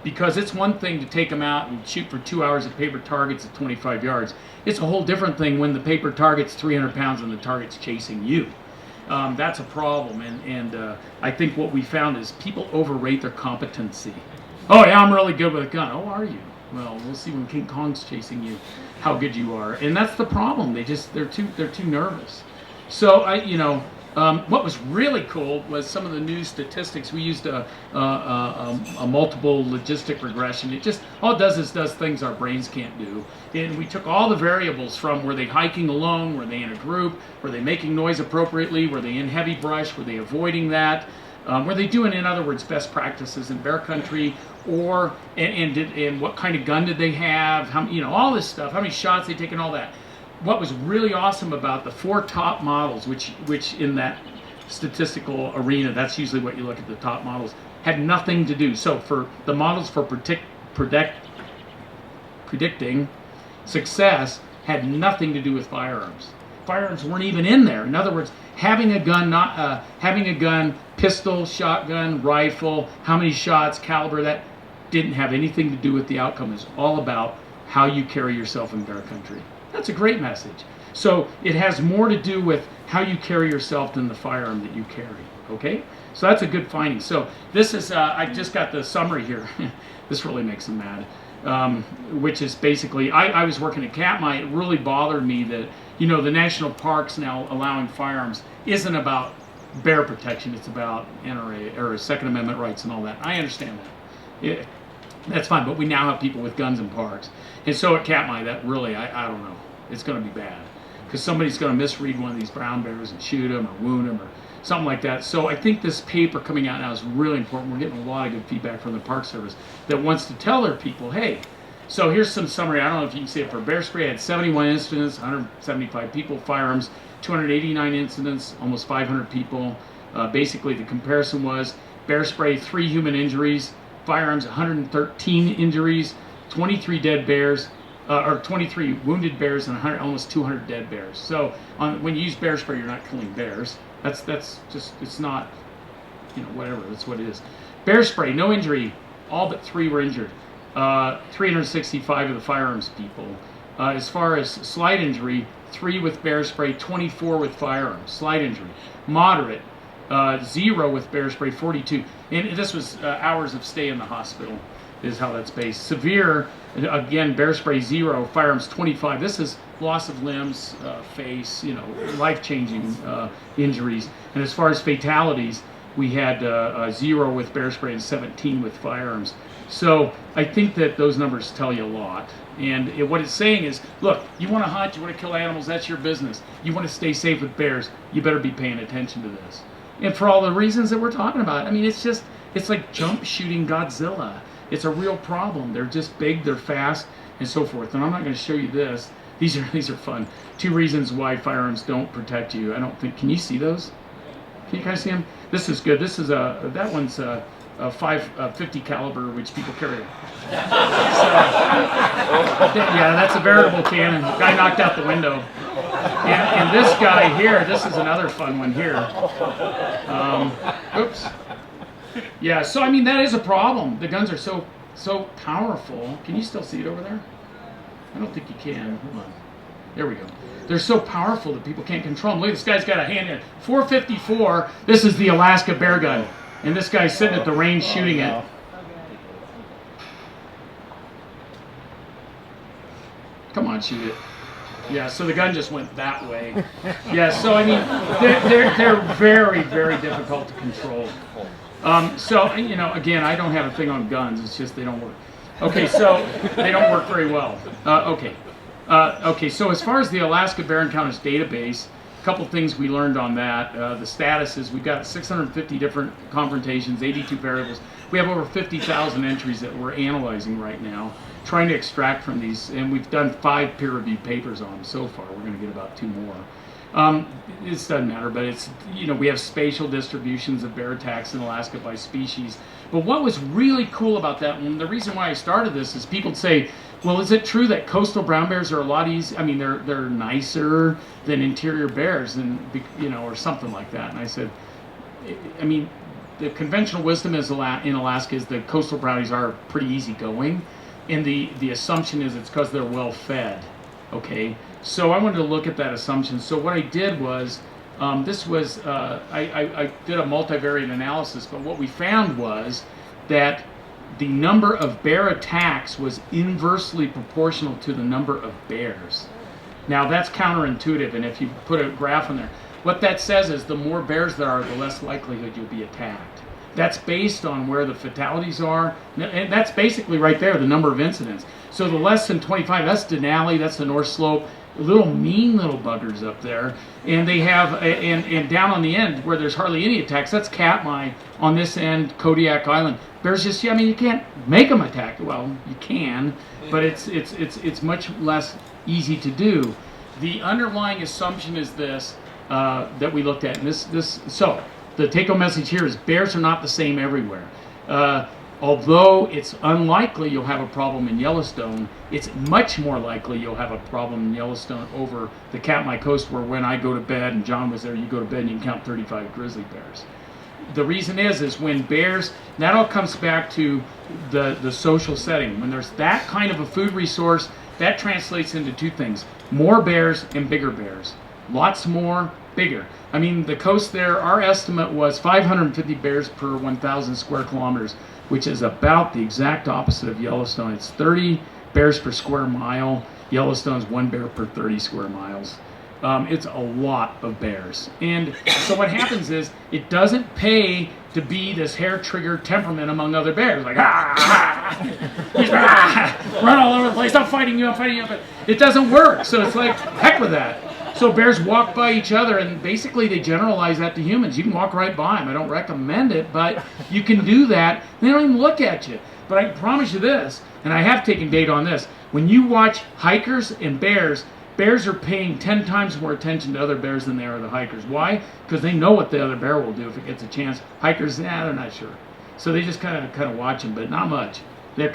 S2: Because it's one thing to take them out and shoot for 2 hours at paper targets at 25 yards. It's a whole different thing when the paper target's 300 pounds and the target's chasing you. That's a problem, and I think what we found is people overrate their competency. Oh yeah, I'm really good with a gun. Oh, are you? Well, we'll see when King Kong's chasing you how good you are, and that's the problem. They're too nervous. So what was really cool was some of the new statistics. We used a multiple logistic regression. It just all it does is does things our brains can't do. And we took all the variables from were they hiking alone, were they in a group, were they making noise appropriately, were they in heavy brush, were they avoiding that, were they doing, in other words, best practices in bear country, or and what kind of gun did they have? How all this stuff, how many shots they taken, all that. What was really awesome about the 4 top models, which in that statistical arena, that's usually what you look at, the top models, had nothing to do. So for the models for predicting success had nothing to do with firearms. Firearms weren't even in there. In other words, having a gun, pistol, shotgun, rifle, how many shots, caliber, that didn't have anything to do with the outcome. It's all about how you carry yourself in bear country. That's a great message. So it has more to do with how you carry yourself than the firearm that you carry. Okay? So that's a good finding. So this is, I just got the summary here. This really makes them mad. Which is basically, I was working at Katmai. It really bothered me that, the national parks now allowing firearms isn't about bear protection. It's about NRA or Second Amendment rights and all that. I understand that. Yeah, that's fine. But we now have people with guns in parks. And so at Katmai, that really, I don't know. It's going to be bad. because somebody's going to misread one of these brown bears and shoot them or wound them or something like that. So I think this paper coming out now is really important. We're getting a lot of good feedback from the Park Service that wants to tell their people, hey, so here's some summary. I don't know if you can see it. For bear spray, I had 71 incidents, 175 people. Firearms, 289 incidents, almost 500 people. Basically, the comparison was bear spray, 3 human injuries. Firearms, 113 injuries, 23 dead bears, or 23 wounded bears, and almost 200 dead bears. So when you use bear spray, you're not killing bears. That's just, it's not, whatever. That's what it is. Bear spray, no injury. All but 3 were injured. 365 of the firearms people. As far as slide injury, 3 with bear spray, 24 with firearms. Slide injury. Moderate, 0 with bear spray, 42. And this was hours of stay in the hospital is how that's based. Severe, again, bear spray 0, firearms 25. This is loss of limbs, face, life-changing injuries. And as far as fatalities, we had 0 with bear spray and 17 with firearms. So I think that those numbers tell you a lot. And what it's saying is, look, you want to hunt, you want to kill animals, that's your business. You want to stay safe with bears, you better be paying attention to this. And for all the reasons that we're talking about, I mean, it's like jump shooting Godzilla. It's a real problem. They're just big, they're fast, and so forth. And I'm not going to show you this. These are fun. 2 reasons why firearms don't protect you. I don't think, can you see those? Can you guys see them? This is good. This is that one's a 50 caliber, which people carry. Yeah, that's a veritable cannon. The guy knocked out the window. And this guy here, this is another fun one here. Oops. Yeah, so I mean, that is a problem. The guns are so powerful. Can you still see it over there? I don't think you can. Hold on. There we go. They're so powerful that people can't control them. Look, this guy's got a hand in 454. This is the Alaska bear gun. And this guy's sitting at the range shooting it. Come on, shoot it. Yeah, so the gun just went that way. Yeah, so I mean, they're very, very difficult to control. So, again, I don't have a thing on guns. It's just they don't work. Okay, so they don't work very well. Okay, so as far as the Alaska Bear Encounters database, a couple things we learned on that. The status is we've got 650 different confrontations, 82 variables. We have over 50,000 entries that we're analyzing right now, trying to extract from these, and we've done 5 peer-reviewed papers on them so far. We're going to get about 2 more. It doesn't matter, but it's, we have spatial distributions of bear attacks in Alaska by species. But what was really cool about that one, the reason why I started this is people say, well, is it true that coastal brown bears are a lot easier? I mean, they're nicer than interior bears, and or something like that. And I said, I mean, the conventional wisdom is in Alaska is that coastal brownies are pretty easygoing, and the assumption is it's because they're well fed. Okay, so I wanted to look at that assumption. So what I did was, I did a multivariate analysis, but what we found was that the number of bear attacks was inversely proportional to the number of bears. Now that's counterintuitive, and if you put a graph on there, what that says is the more bears there are, the less likelihood you'll be attacked. That's based on where the fatalities are, and that's basically right there, the number of incidents. So the less than 25, that's Denali, that's the North Slope, mean little buggers up there. And they have, and down on the end where there's hardly any attacks, that's Katmai. On this end, Kodiak Island. Bears just, I mean, you can't make them attack. Well, you can, but it's much less easy to do. The underlying assumption is this, that we looked at. And so the take-home message here is bears are not the same everywhere. Although it's unlikely you'll have a problem in Yellowstone, it's much more likely you'll have a problem in Yellowstone over the Katmai Coast, where when I go to bed, and John was there, you go to bed and you can count 35 grizzly bears. The reason is when bears, that all comes back to the social setting. When there's that kind of a food resource, that translates into 2 things: more bears and bigger bears. Lots more, bigger. I mean, the coast there, our estimate was 550 bears per 1,000 square kilometers, which is about the exact opposite of Yellowstone. It's 30 bears per square mile. Yellowstone's 1 bear per 30 square miles. It's a lot of bears. And so what happens is, it doesn't pay to be this hair-triggered temperament among other bears. Like, run all over the place, I'm fighting you. But it doesn't work. So it's like, heck with that. So bears walk by each other, and basically they generalize that to humans. You can walk right by them. I don't recommend it, but you can do that. They don't even look at you. But I can promise you this, and I have taken data on this. When you watch hikers and bears are paying 10 times more attention to other bears than they are the hikers. Why? Because they know what the other bear will do if it gets a chance. Hikers, they're not sure. So they just kind of watch them, but not much. They're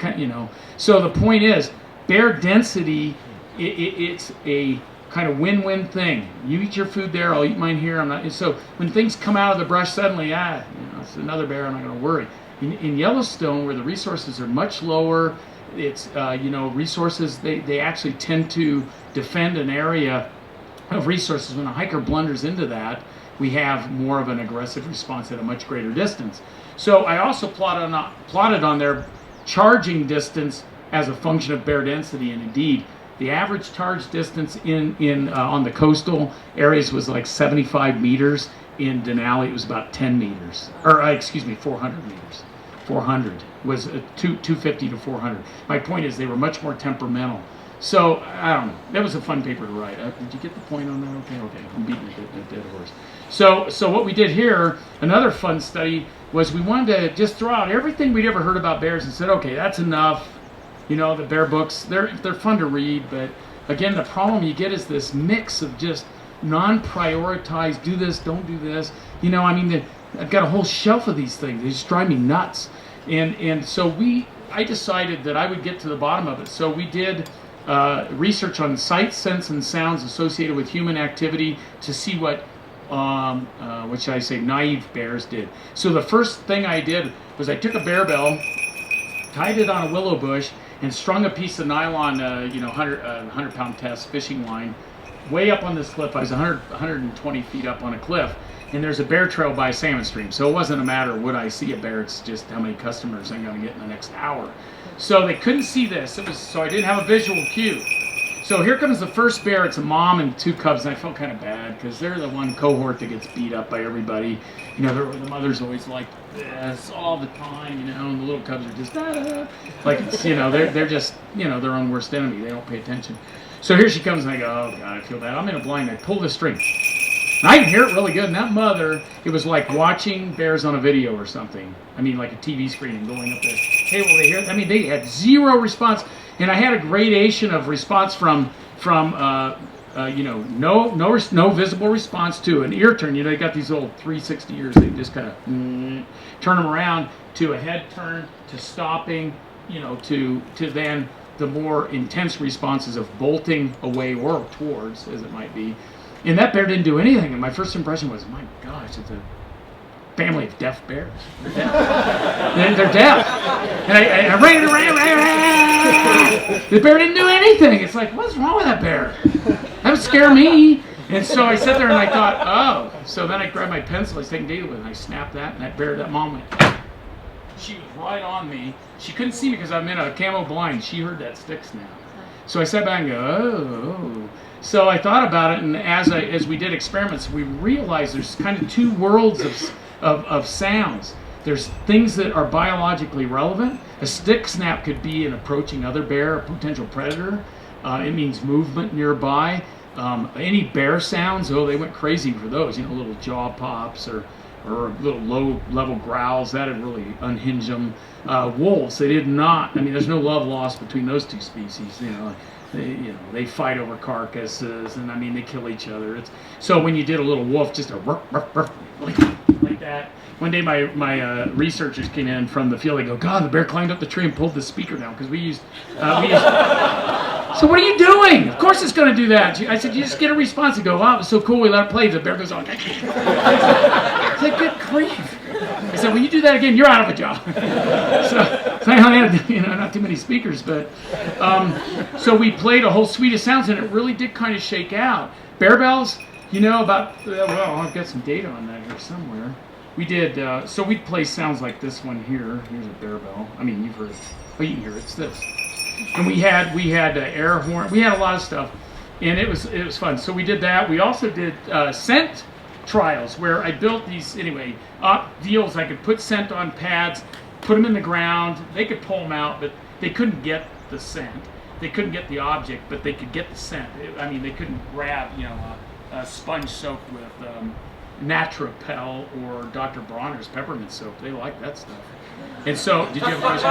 S2: So the point is, bear density, it's a kind of win-win thing. You eat your food there, I'll eat mine here. I'm not. So when things come out of the brush suddenly, it's another bear. I'm not going to worry. In Yellowstone, where the resources are much lower, it's resources. They actually tend to defend an area of resources. When a hiker blunders into that, we have more of an aggressive response at a much greater distance. So I also plotted on their charging distance as a function of bear density, and indeed, the average charge distance on the coastal areas was like 75 meters. In Denali, it was about 10 meters, or 400 meters. 400 was 250 to 400. My point is they were much more temperamental. So I don't know. That was a fun paper to write. Did you get the point on that? Okay. I'm beating a dead horse. So what we did here, another fun study, was we wanted to just throw out everything we'd ever heard about bears and said, okay, that's enough. The bear books, they're fun to read, but again, the problem you get is this mix of just non-prioritized, do this, don't do this. I've got a whole shelf of these things. They just drive me nuts. And so I decided that I would get to the bottom of it. So we did research on sight, sense, and sounds associated with human activity to see what should I say, naive bears did. So the first thing I did was I took a bear bell, tied it on a willow bush, and strung a piece of nylon, 100-pound test fishing line, way up on this cliff. I was 120 feet up on a cliff, and there's a bear trail by a salmon stream. So it wasn't a matter of would I see a bear, it's just how many customers I'm going to get in the next hour. So they couldn't see this, so I didn't have a visual cue. So here comes the first bear. It's a mom and 2 cubs, and I felt kind of bad because they're the one cohort that gets beat up by everybody. The mother's always like this all the time, and the little cubs are just like it's, they're just their own worst enemy. They don't pay attention. So here she comes, and I go, oh God, I feel bad. I'm in a blind. I pull the string. And I can hear it really good. And that mother, it was like watching bears on a video or something. Like a TV screen and going up there. Hey, will they hear it? They had zero response. And I had a gradation of response from no visible response to an ear turn. They got these old 360 ears. They just kind of turn them around to a head turn to stopping, to then the more intense responses of bolting away or towards, as it might be. And that bear didn't do anything. And my first impression was, my gosh, it's a family of deaf bears. They're deaf. They're deaf. And I ran around. The bear didn't do anything. It's like, what's wrong with that bear? That would scare me. And so I sat there and I thought, oh. So then I grabbed my pencil I was taking data with, and I snapped that, and that mom went. She was right on me. She couldn't see me because I'm in a camo blind. She heard that stick snap. So I sat back and go, oh. So I thought about it, and as we did experiments, we realized there's kind of 2 worlds of sounds. There's things that are biologically relevant. A stick snap could be an approaching other bear, a potential predator. It means movement nearby. Any bear sounds, they went crazy for those. Little jaw pops or little low-level growls. That would really unhinge them. Wolves, they did not. There's no love lost between those 2 species. They fight over carcasses, and they kill each other. So when you did a little wolf, just a ruff, ruff, ruff, like that. One day my researchers came in from the field. They go, God, the bear climbed up the tree and pulled the speaker down because we used. So what are you doing? Of course it's going to do that. I said, you just get a response. They go, wow, it was so cool. We let it play. The bear goes on. It's like, good grief. I said, when you do that again, you're out of a job. So I had, not too many speakers, but so we played a whole suite of sounds, and it really did kind of shake out. Bear bells, I've got some data on that here somewhere. We did, so we'd play sounds like this one here. Here's a bear bell. You've heard it. Oh, you can hear it. It's this. And we had air horn. We had a lot of stuff, and it was fun. So we did that. We also did scent trials where I built these deals. I could put scent on pads, put them in the ground. They could pull them out, but they couldn't get the scent. They couldn't get the object, but they could get the scent. They couldn't grab sponge soaked with Natrapel or Dr. Bronner's peppermint soap. They like that stuff. And so, did you have a question?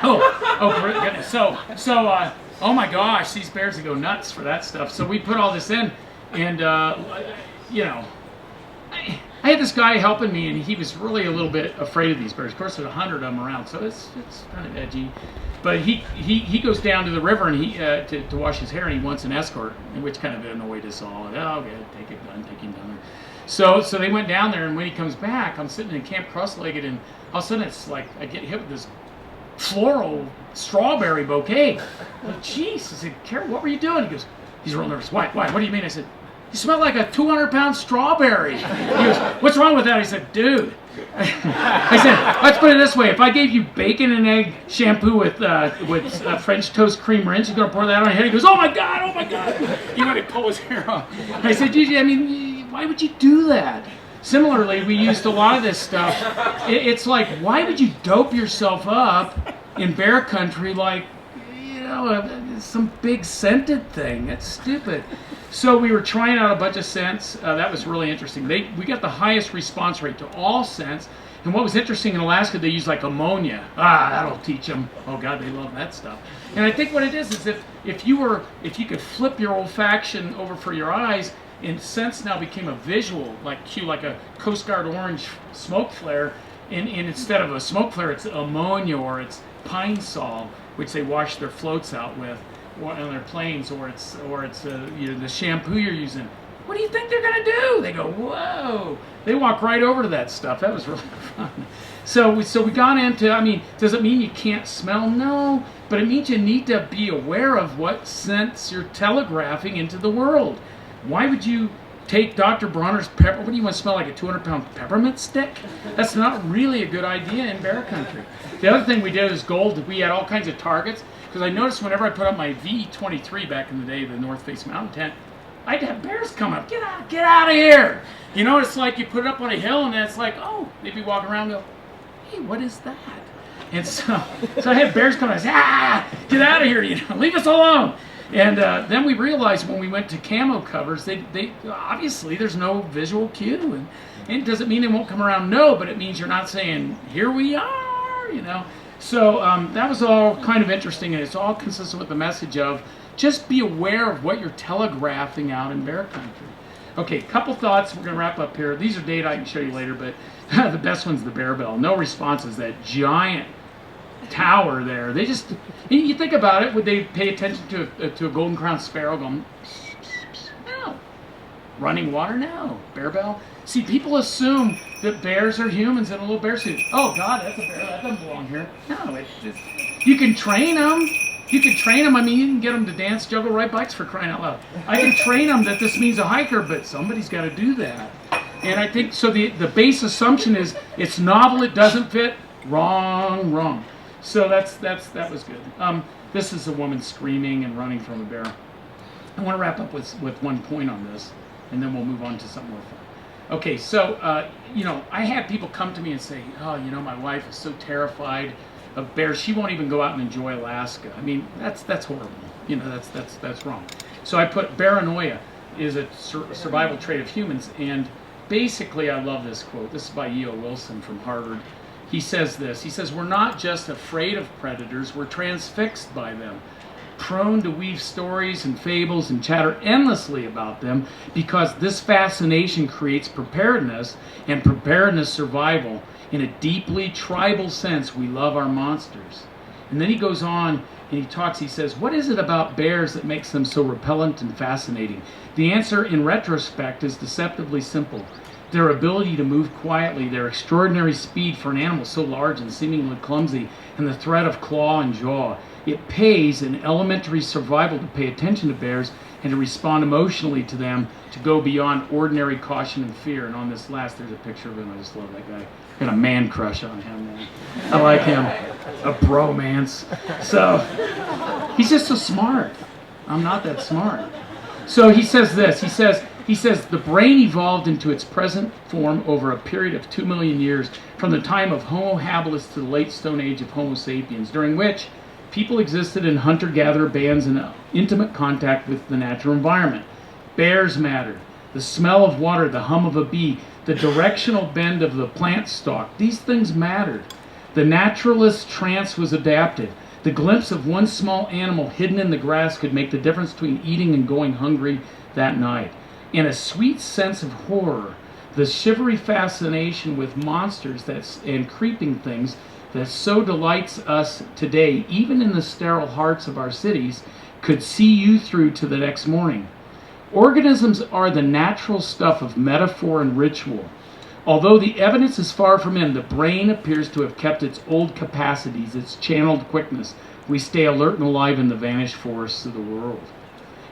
S2: Oh, goodness. Oh my gosh, these bears would go nuts for that stuff. So we put all this in, and you know, I had this guy helping me, and he was really a little bit afraid of these bears. Of course, there's 100 of them around, so it's kind of edgy. But he goes down to the river and he to wash his hair, and he wants an escort, which kind of annoyed us all. And, oh, okay, take him down there. So they went down there, and when he comes back, I'm sitting in camp cross-legged, and all of a sudden it's like I get hit with this floral strawberry bouquet. Like, jeez, I said, Carol, what were you doing? He goes, he's real nervous. Why? What do you mean? I said, you smell like a 200-pound strawberry. He goes, what's wrong with that? I said, dude. I said, let's put it this way. If I gave you bacon and egg shampoo with French toast cream rinse, you're going to pour that on your head? He goes, oh my God. He went to pull his hair off. I said, Gigi, I mean, why would you do that? Similarly, we used a lot of this stuff. It's like, why would you dope yourself up in bear country like, you know, some big scented thing? That's stupid. So we were trying out a bunch of scents. That was really interesting. We got the highest response rate to all scents. And what was interesting in Alaska, they use like ammonia. That'll teach them. Oh God, they love that stuff. And I think what it is if you could flip your olfaction over for your eyes, and scents now became a visual like cue, like a Coast Guard orange smoke flare. And instead of a smoke flare, it's ammonia or it's pine sol, which they wash their floats out with on their planes, or it's you know, the shampoo you're using. What do you think they're gonna do? They go, whoa! They walk right over to that stuff. That was really fun. So we got into. I mean, does it mean you can't smell? No, but it means you need to be aware of what scents you're telegraphing into the world. Why would you take Dr. Bronner's pepper? What do you want to smell like, a 200-pound peppermint stick? That's not really a good idea in bear country. The other thing we did is gold. We had all kinds of targets. Because I noticed whenever I put up my V23 back in the day, the North Face mountain tent, I'd have bears come up. Get out of here! You know, it's like you put it up on a hill, and it's like, oh, they'd be walking around and go, hey, what is that? And so I had bears come up and say, get out of here! You know, leave us alone! And then we realized when we went to camo covers, they obviously there's no visual cue, and does it mean they won't come around? No, but it means you're not saying, here we are, you know. So that was all kind of interesting, and it's all consistent with the message of just be aware of what you're telegraphing out in bear country. Okay, couple thoughts. We're going to wrap up here. These are data I can show you later, but the best one's the bear bell. No responses. That giant tower there. They just, you think about it, would they pay attention to a golden crowned sparrow going, no. Running water? No. Bear bell? See, people assume that bears are humans in a little bear suit. Oh God, that's a bear. That doesn't belong here. No, you can train them. You can train them. I mean, you can get them to dance, juggle, ride bikes, for crying out loud. I can train them that this means a hiker, but somebody's got to do that. And I think so. The base assumption is it's novel. It doesn't fit. Wrong. So that was good. This is a woman screaming and running from a bear. I want to wrap up with one point on this, and then we'll move on to something more fun. Okay, so you know, I had people come to me and say, oh, you know, my wife is so terrified of bears, she won't even go out and enjoy Alaska. I mean, that's horrible. You know, that's wrong. So I put paranoia is a survival trait of humans, and basically, I love this quote. This is by E.O. Wilson from Harvard. He says this. He says, we're not just afraid of predators, we're transfixed by them, prone to weave stories and fables and chatter endlessly about them, because this fascination creates preparedness, and preparedness survival. In a deeply tribal sense, we love our monsters. And then he goes on and he says, what is it about bears that makes them so repellent and fascinating? The answer, in retrospect, is deceptively simple. Their ability to move quietly, their extraordinary speed for an animal so large and seemingly clumsy, and the threat of claw and jaw. It pays in elementary survival to pay attention to bears and to respond emotionally to them, to go beyond ordinary caution and fear. And on this last, there's a picture of him. I just love that guy. Got a man crush on him, man. I like him. A bromance. So, he's just so smart. I'm not that smart. So he says this. He says the brain evolved into its present form over a period of 2 million years, from the time of Homo habilis to the late Stone Age of Homo sapiens, during which people existed in hunter-gatherer bands in intimate contact with the natural environment.
S3: Bears mattered. The smell of water, the hum of a bee, the directional bend of the plant stalk. These things mattered. The naturalist's trance was adapted. The glimpse of one small animal hidden in the grass could make the difference between eating and going hungry that night. And a sweet sense of horror, the shivery fascination with monsters and creeping things that so delights us today, even in the sterile hearts of our cities, could see you through to the next morning. Organisms are the natural stuff of metaphor and ritual. Although the evidence is far from in, the brain appears to have kept its old capacities, its channeled quickness. We stay alert and alive in the vanished forests of the world.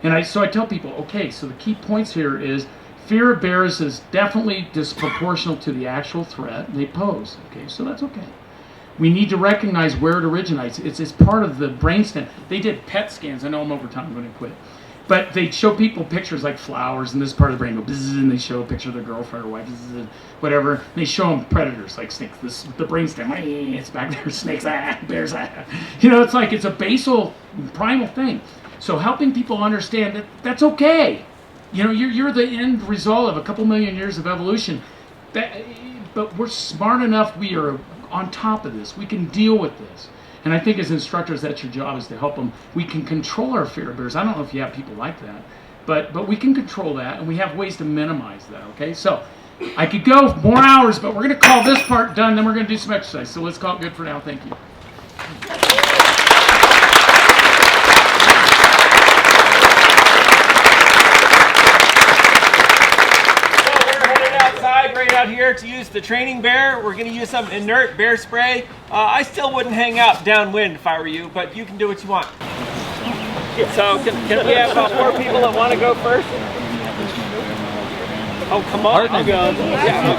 S3: And so I tell people, okay, so the key points here is fear of bears is definitely disproportional to the actual threat they pose. Okay, so that's okay. We need to recognize where it originates. It's part of the brainstem. They did PET scans. I know I'm over time. I'm going to quit. But they show people pictures like flowers, and this part of the brain go bzzz, and they show a picture of their girlfriend or wife, bzzz, whatever. And they show them predators like snakes. The brainstem, it's back there, snakes, bears, You know, it's like it's a basal, primal thing. So helping people understand that that's okay. You know, you're the end result of a couple million years of evolution. But we're smart enough. We are on top of this. We can deal with this. And I think as instructors, that's your job, is to help them. We can control our fear of bears. I don't know if you have people like that, but we can control that, and we have ways to minimize that, okay? So I could go more hours, but we're going to call this part done, then we're going to do some exercise. So let's call it good for now. Thank you.
S1: Right out here to use the training bear. We're going to use some inert bear spray. I still wouldn't hang out downwind if I were you, but you can do what you want. So can we have 4 people that want to go first? Oh, come on. I'll go.
S3: Yeah.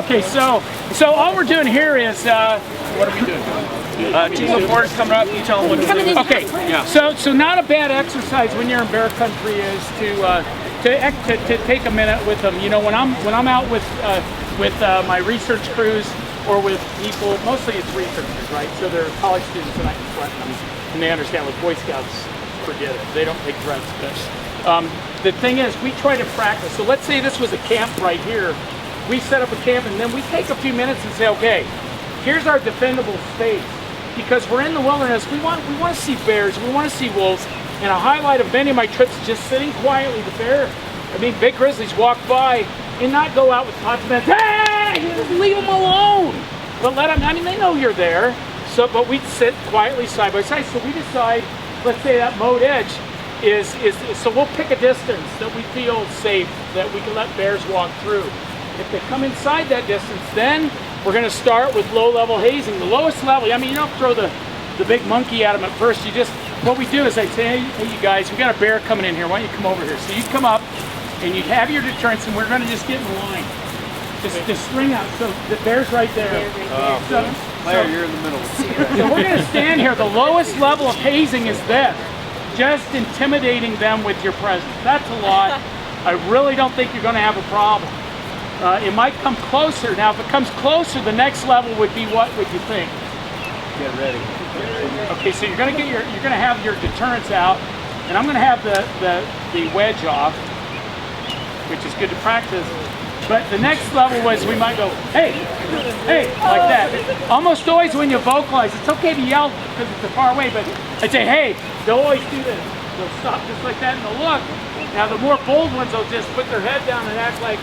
S3: Okay, so all we're doing here is, what are we doing?
S1: Team of 4 is coming up. You tell them what to do.
S3: Okay, yeah. So not a bad exercise when you're in bear country is to take a minute with them. You know, when I'm out with my research crews or with people, mostly it's researchers, right? So they're college students and I can threaten them, and they understand. With Boy Scouts, forget it. They don't take threats. But the thing is, we try to practice. So let's say this was a camp right here. We set up a camp and then we take a few minutes and say, okay, here's our defendable space. Because we're in the wilderness, we want to see bears, we want to see wolves. And a highlight of many of my trips is just sitting quietly. Big grizzlies walk by and not go out with pots of hey, just leave them alone. But let them, they know you're there. So, but we sit quietly side by side. So we decide, let's say that mowed edge is so we'll pick a distance that we feel safe, that we can let bears walk through. If they come inside that distance, then we're going to start with low-level hazing. The lowest level, you don't throw the big monkey at them at first. What we do is I say, hey, you guys, we got a bear coming in here. Why don't you come over here? So you come up, and you have your deterrents, and we're going to just get in line. Just string out. So the bear's right there.
S2: Larry, you're in the middle.
S3: So we're going to stand here. The lowest level of hazing is this. Just intimidating them with your presence. That's a lot. I really don't think you're going to have a problem. It might come closer. Now, if it comes closer, the next level would be, what would you think?
S2: Get ready.
S3: Okay, so you're going to have your deterrents out, and I'm going to have the wedge off, which is good to practice. But the next level was we might go, hey, like that. Almost always when you vocalize, it's okay to yell because it's far away, but I'd say, hey, they'll always do this. They'll stop just like that and they'll look. Now the more bold ones will just put their head down and act like,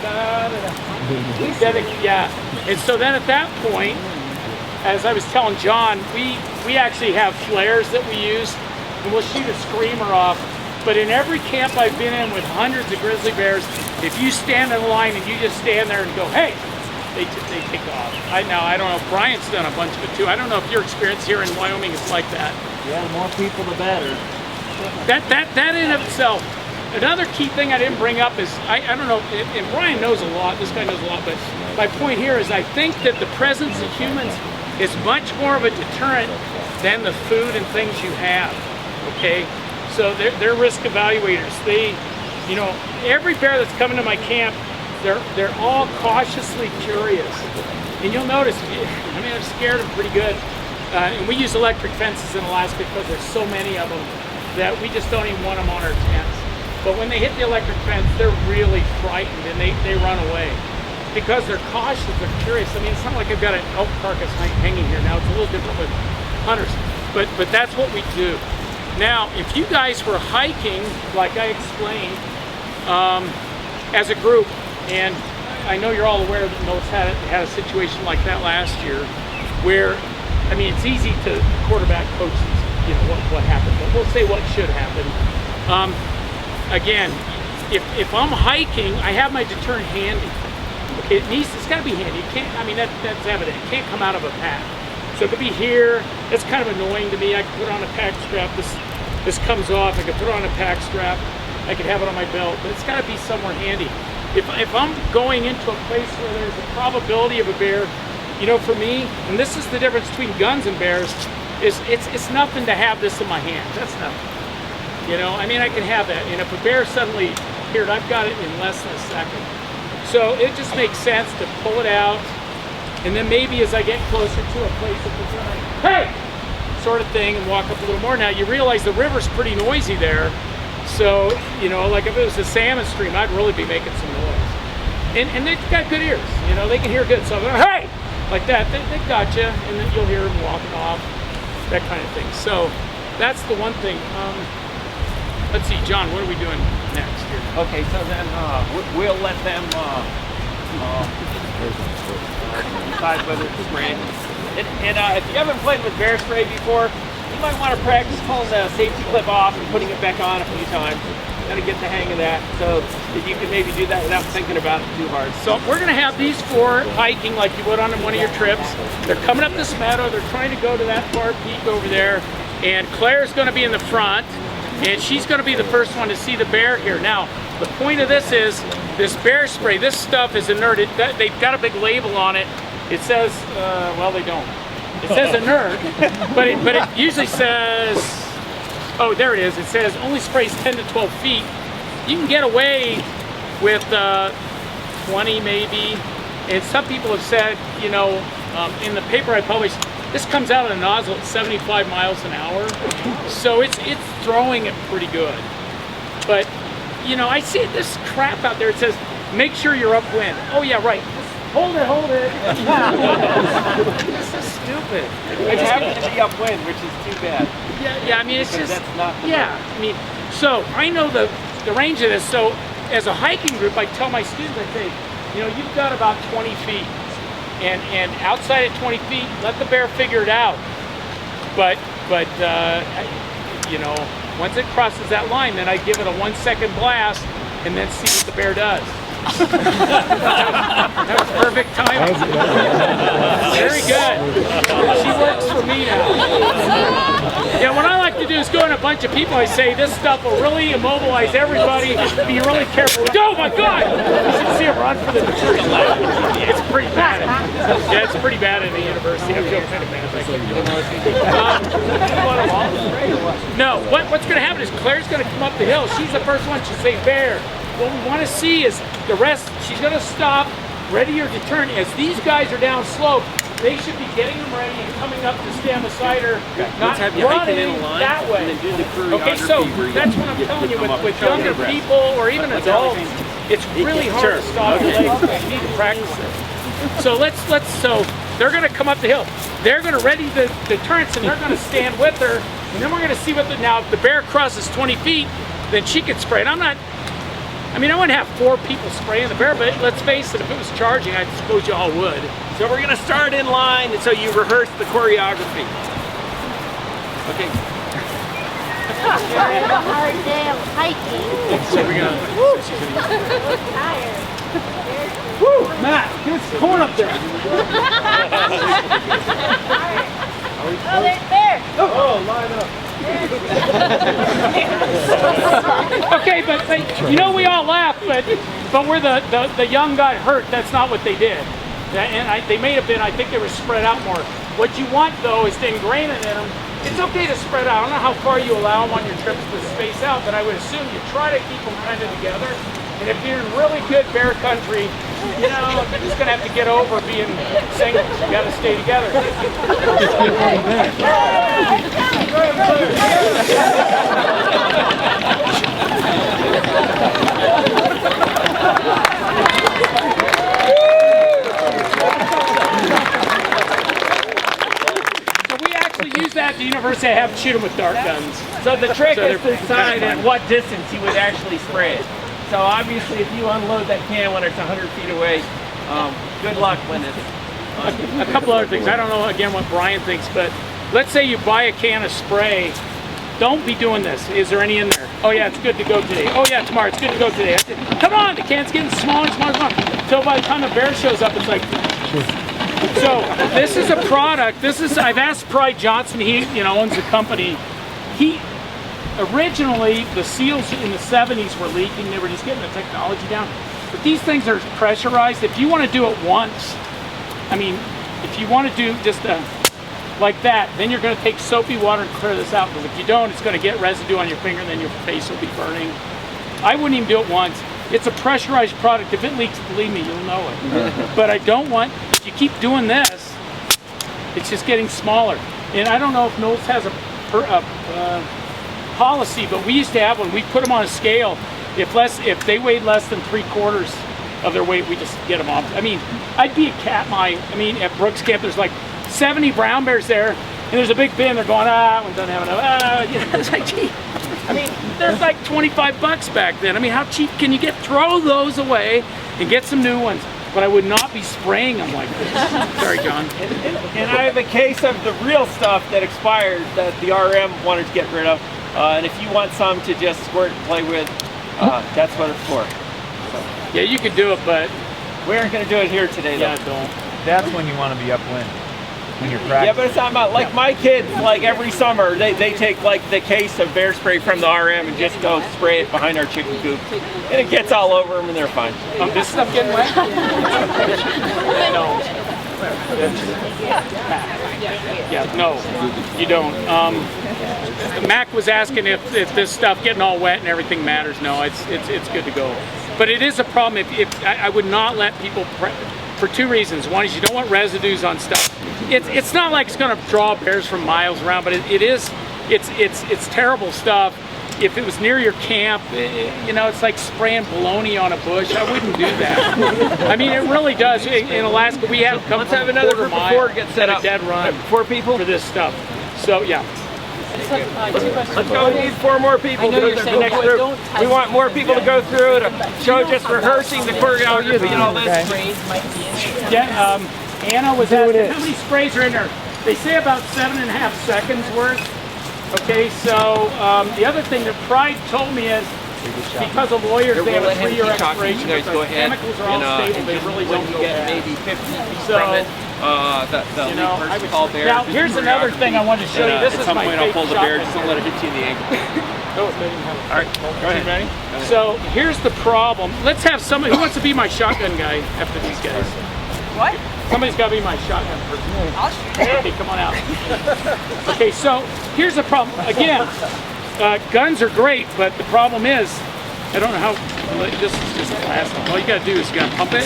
S3: yeah. And so then at that point, as I was telling John, we actually have flares that we use, and we'll shoot a screamer off. But in every camp I've been in with hundreds of grizzly bears, if you stand in line and you just stand there and go, hey, they take off. I don't know, Brian's done a bunch of it too. I don't know if your experience here in Wyoming is like that.
S4: Yeah, the more people, the better.
S3: That in of itself. Another key thing I didn't bring up is, I don't know, and Brian knows a lot, this guy knows a lot, but my point here is I think that the presence of humans is much more of a deterrent than the food and things you have, okay? So they're risk evaluators. Every bear that's coming to my camp, they're all cautiously curious. And you'll notice, I'm scared them pretty good. And we use electric fences in Alaska because there's so many of them that we just don't even want them on our tents. But when they hit the electric fence, they're really frightened and they run away. Because they're cautious, they're curious. I mean, it's not like I've got an elk carcass hanging here now. It's a little different with hunters. But that's what we do. Now, if you guys were hiking, like I explained, as a group, and I know you're all aware that NOLS had a situation like that last year, where, I mean, it's easy to quarterback coach, you know, what happened, but we'll say what should happen. Again, if I'm hiking, I have my deterrent handy. Okay, it's got to be handy. It can't, I mean, that's evident. It can't come out of a pack. So it could be here. That's kind of annoying to me. I could put on a pack strap. This comes off. I could put on a pack strap. I could have it on my belt, but it's got to be somewhere handy. If I'm going into a place where there's a probability of a bear, you know, for me, and this is the difference between guns and bears, is it's nothing to have this in my hand. That's nothing. You know, I mean, I can have that, and if a bear suddenly appeared, I've got it in less than a second. So it just makes sense to pull it out, and then maybe as I get closer to a place of concern, hey, sort of thing, and walk up a little more. Now you realize the river's pretty noisy there, so you know, like if it was a salmon stream, I'd really be making some noise. And they've got good ears, you know, they can hear good. So I'm like, hey, like that, they got you, and then you'll hear them walking off, that kind of thing. So that's the one thing. Let's see, John, what are we doing next here?
S4: Okay, so then we'll let them decide whether to spray. And if you haven't played with bear spray before, you might want to practice pulling the safety clip off and putting it back on a few times. Got to get the hang of that, so that you can maybe do that without thinking about it too hard.
S3: So we're going to have these for hiking like you would on one of your trips. They're coming up this meadow. They're trying to go to that far peak over there. And Claire's going to be in the front. And she's going to be the first one to see the bear here. Now, the point of this is, this bear spray, this stuff is inert. They've got a big label on it. It says, well, they don't. It says inert, but it usually says, oh, there it is. It says only sprays 10 to 12 feet. You can get away with 20 maybe. And some people have said, you know, in the paper I published, this comes out of the nozzle at 75 miles an hour, so it's throwing it pretty good. But, you know, I see this crap out there. It says, make sure you're upwind. Oh yeah, right. Hold it. This is stupid.
S4: It happens to be upwind, which is too bad.
S3: Yeah. I mean, it's just,
S4: that's not
S3: I mean, so I know the range of this. So as a hiking group, I tell my students, I say, you know, you've got about 20 feet. And outside at 20 feet, let the bear figure it out. But you know, once it crosses that line, then I give it a 1 second blast and then see what the bear does. That was perfect timing. Very good. She works for me now. Yeah, what I like to do is go in a bunch of people. I say this stuff will really immobilize everybody. Be really careful. Oh my God! You should see her run for the deterrent. It's pretty bad. Yeah, it's pretty bad in the university. I feel kind of bad. No, what's going to happen is Claire's going to come up the hill. She's the first one. She'll say bear. What we want to see is the rest. She's going to stop, ready your deterrent. As these guys are down slope, they should be getting them ready and coming up to stand beside her, not running that way.
S4: And then do the
S3: Okay, so that's what I'm telling you with younger people or even adults. It's really hard to stop your legs. You need to practice it. So so they're going to come up the hill. They're going to ready the deterrents and they're going to stand with her. And then we're going to see what now if the bear crosses 20 feet, then she can spray. And I mean, I wouldn't have 4 people spraying the bear, but let's face it, if it was charging, I suppose you all would.
S4: So we're going to start in line, and so you rehearse the choreography. Okay.
S5: We're a hard day of hiking.
S3: So we're going to...
S5: We're tired.
S3: Woo! Matt, get some corn up there.
S5: Oh, there's bear.
S3: Oh, line up. Okay, but you know we all laugh, but where the young got hurt, that's not what they did. And they may have been, I think they were spread out more. What you want though is to ingrain it in them. It's okay to spread out. I don't know how far you allow them on your trips to space out, but I would assume you try to keep them kind of together. And if you're in really good bear country, you know, you're just going to have to get over being singles. You got to stay together. have to shoot them with dart guns.
S4: So the trick
S3: So
S4: is to
S3: they're-
S4: decide at what distance you would actually spray it. So obviously if you unload that can when it's 100 feet away, good luck when it's...
S3: A couple other things. I don't know again what Brian thinks, but let's say you buy a can of spray. Don't be doing this. Is there any in there? Oh yeah, it's good to go today. Oh yeah, tomorrow it's good to go today. Come on, the can's getting smaller and smaller and smaller. So by the time the bear shows up, it's like. So this is a product. I've asked Pride Johnson. He owns the company. He originally the seals in the 70s were leaking. They were just getting the technology down. But these things are pressurized. If you want to do it once, I mean, if you want to do just like that, then you're going to take soapy water and clear this out. Because if you don't, it's going to get residue on your finger, and then your face will be burning. I wouldn't even do it once. It's a pressurized product. If it leaks, believe me, you'll know it. But I don't want. If you keep doing this, it's just getting smaller. And I don't know if NOLS has a policy, but we used to have one. We put them on a scale. If they weighed less than 3/4 of their weight, we just get them off. I mean, I'd be a cat at Brooks Camp, there's like 70 brown bears there, and there's a big bin, they're going, that one doesn't have enough, it's like, gee. I mean, there's like 25 bucks back then. I mean, how cheap can you throw those away and get some new ones? But I would not be spraying them like this. Sorry, John.
S4: And I have a case of the real stuff that expired that the RM wanted to get rid of. And if you want some to just squirt and play with, that's what it's for.
S3: Yeah, you could do it, but
S4: We aren't going to do it here today, though.
S3: yeah, don't.
S6: That's when you want to be upwind. When you're
S4: Yeah,
S6: practicing.
S4: but it's not about, like my kids, like every summer, they take like the case of bear spray from the RM and just go spray it behind our chicken coop. And it gets all over them and they're fine.
S3: This stuff getting wet? No. Yeah, no, you don't. Mac was asking if this stuff getting all wet and everything matters. No, it's good to go. But it is a problem if I would not let people for two reasons. One is you don't want residues on stuff. It's not like it's going to draw bears from miles around, but it's terrible stuff. If it was near your camp, it's like spraying bologna on a bush. I wouldn't do that. I mean, it really does. In Alaska, we have come
S4: Let's
S3: from
S4: have another
S3: a quarter
S4: group of
S3: mile
S4: four get set
S3: a
S4: up.
S3: dead run
S4: 4 people?
S3: for this stuff. So yeah.
S4: Let's go. We need 4 more people to go through the next group. We want more people to go through to show just rehearsing the choreography and all this.
S3: Yeah, Anna was asking how many sprays are in there. They say about 7.5 seconds worth. Okay, so the other thing that Pride told me is because of lawyers, they have a 3-year expiration.
S4: You guys go
S3: Because
S4: ahead
S3: chemicals are all stable, they really don't go
S4: get
S3: bad.
S4: maybe 50 feet
S3: So,
S4: from it. The
S3: I
S4: lead
S3: would,
S4: call bear.
S3: now here's another thing I wanted to show you. This
S4: At
S3: is
S4: some
S3: my
S4: point I'll
S3: fake
S4: pull the bear,
S3: shotgun.
S4: just don't let it hit you in the ankle. All right, go ahead.
S3: Ready? So here's the problem. Let's have somebody who wants to be my shotgun guy after these guys.
S7: What?
S3: Somebody's got to be my shotgun person.
S7: I'll shoot.
S3: Okay, come on out. Okay, so here's the problem. Again, guns are great, but the problem is, I don't know how. This is just plastic. All you got to do is you got to pump it.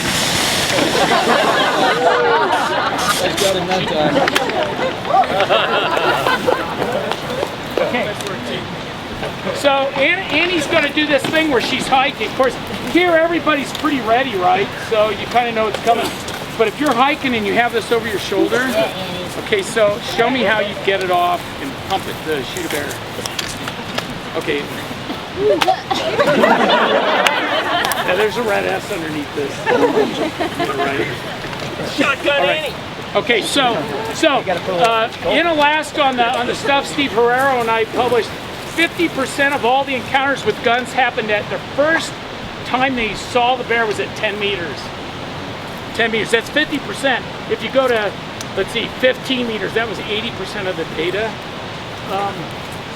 S3: Okay. So Annie's going to do this thing where she's hiking. Of course, here everybody's pretty ready, right? So you kind of know it's coming. But if you're hiking and you have this over your shoulder, okay, so show me how you get it off and pump it to shoot a bear. Okay. Now there's a red S underneath this. Right.
S4: Shotgun Annie.
S3: Okay, so in Alaska on the stuff Steve Herrero and I published, 50% of all the encounters with guns happened at the first time they saw the bear was at 10 meters. 10 meters, that's 50%. If you go to, let's see, 15 meters, that was 80% of the data.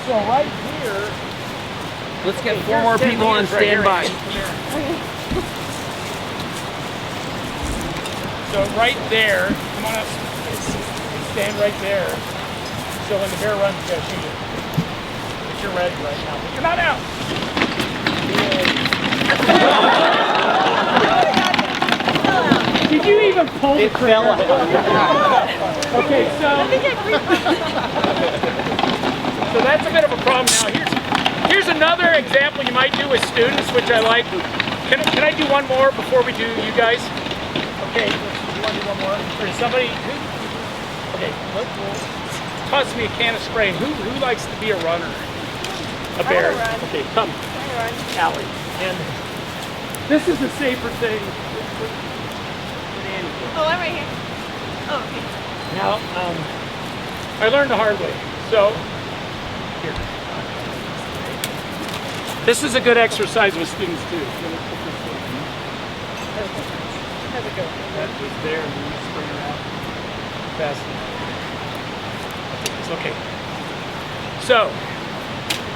S3: So right here,
S4: Let's get 4 more people on standby.
S3: So right there, come on up, stand right there. So when the bear runs, you gotta shoot it. But you're ready right now. But you're not out. Did you even pull the trigger? Okay, so that's a bit of a problem now. Here's another example you might do with students, which I like. Can I do one more before we do you guys? Okay, you want to do one more? Or somebody? Okay, look. toss me a can of spray. Who likes to be a runner? A bear.
S5: run.
S3: Okay, come, Allie. And this is a safer thing.
S5: Oh, I'm right here. Oh, okay.
S3: Now, I learned the hard way. So, here. This is a good exercise with students too.
S5: How's it go?
S3: That was there, and then you spray it out fast enough. Okay. So,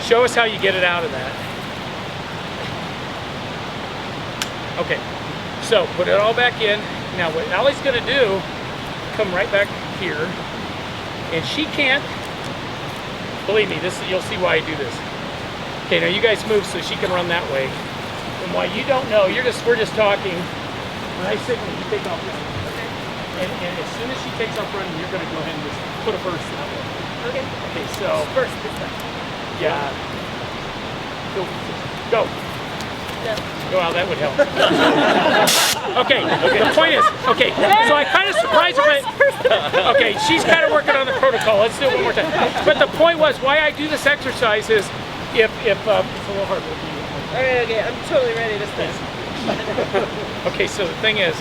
S3: show us how you get it out of that. Okay. So, put it all back in. Now, what Allie's going to do, come right back here, and she can't. Believe me, this you'll see why I do this. Okay, now you guys move so she can run that way. And why you don't know, we're just talking. When I signal, you take off running. Okay. And as soon as she takes off running, you're going to go ahead and just put a burst that way.
S5: Okay.
S3: Okay, so
S5: First this time.
S3: yeah. Go.
S5: No.
S3: Well, that would help. Okay, the point is, okay, so I kind of surprised her, but, okay, she's kind of working on the protocol. Let's do it one more time. But the point was, why I do this exercise is, if it's a little hard with you.
S5: Okay, I'm totally ready this time.
S3: Okay, so the thing is,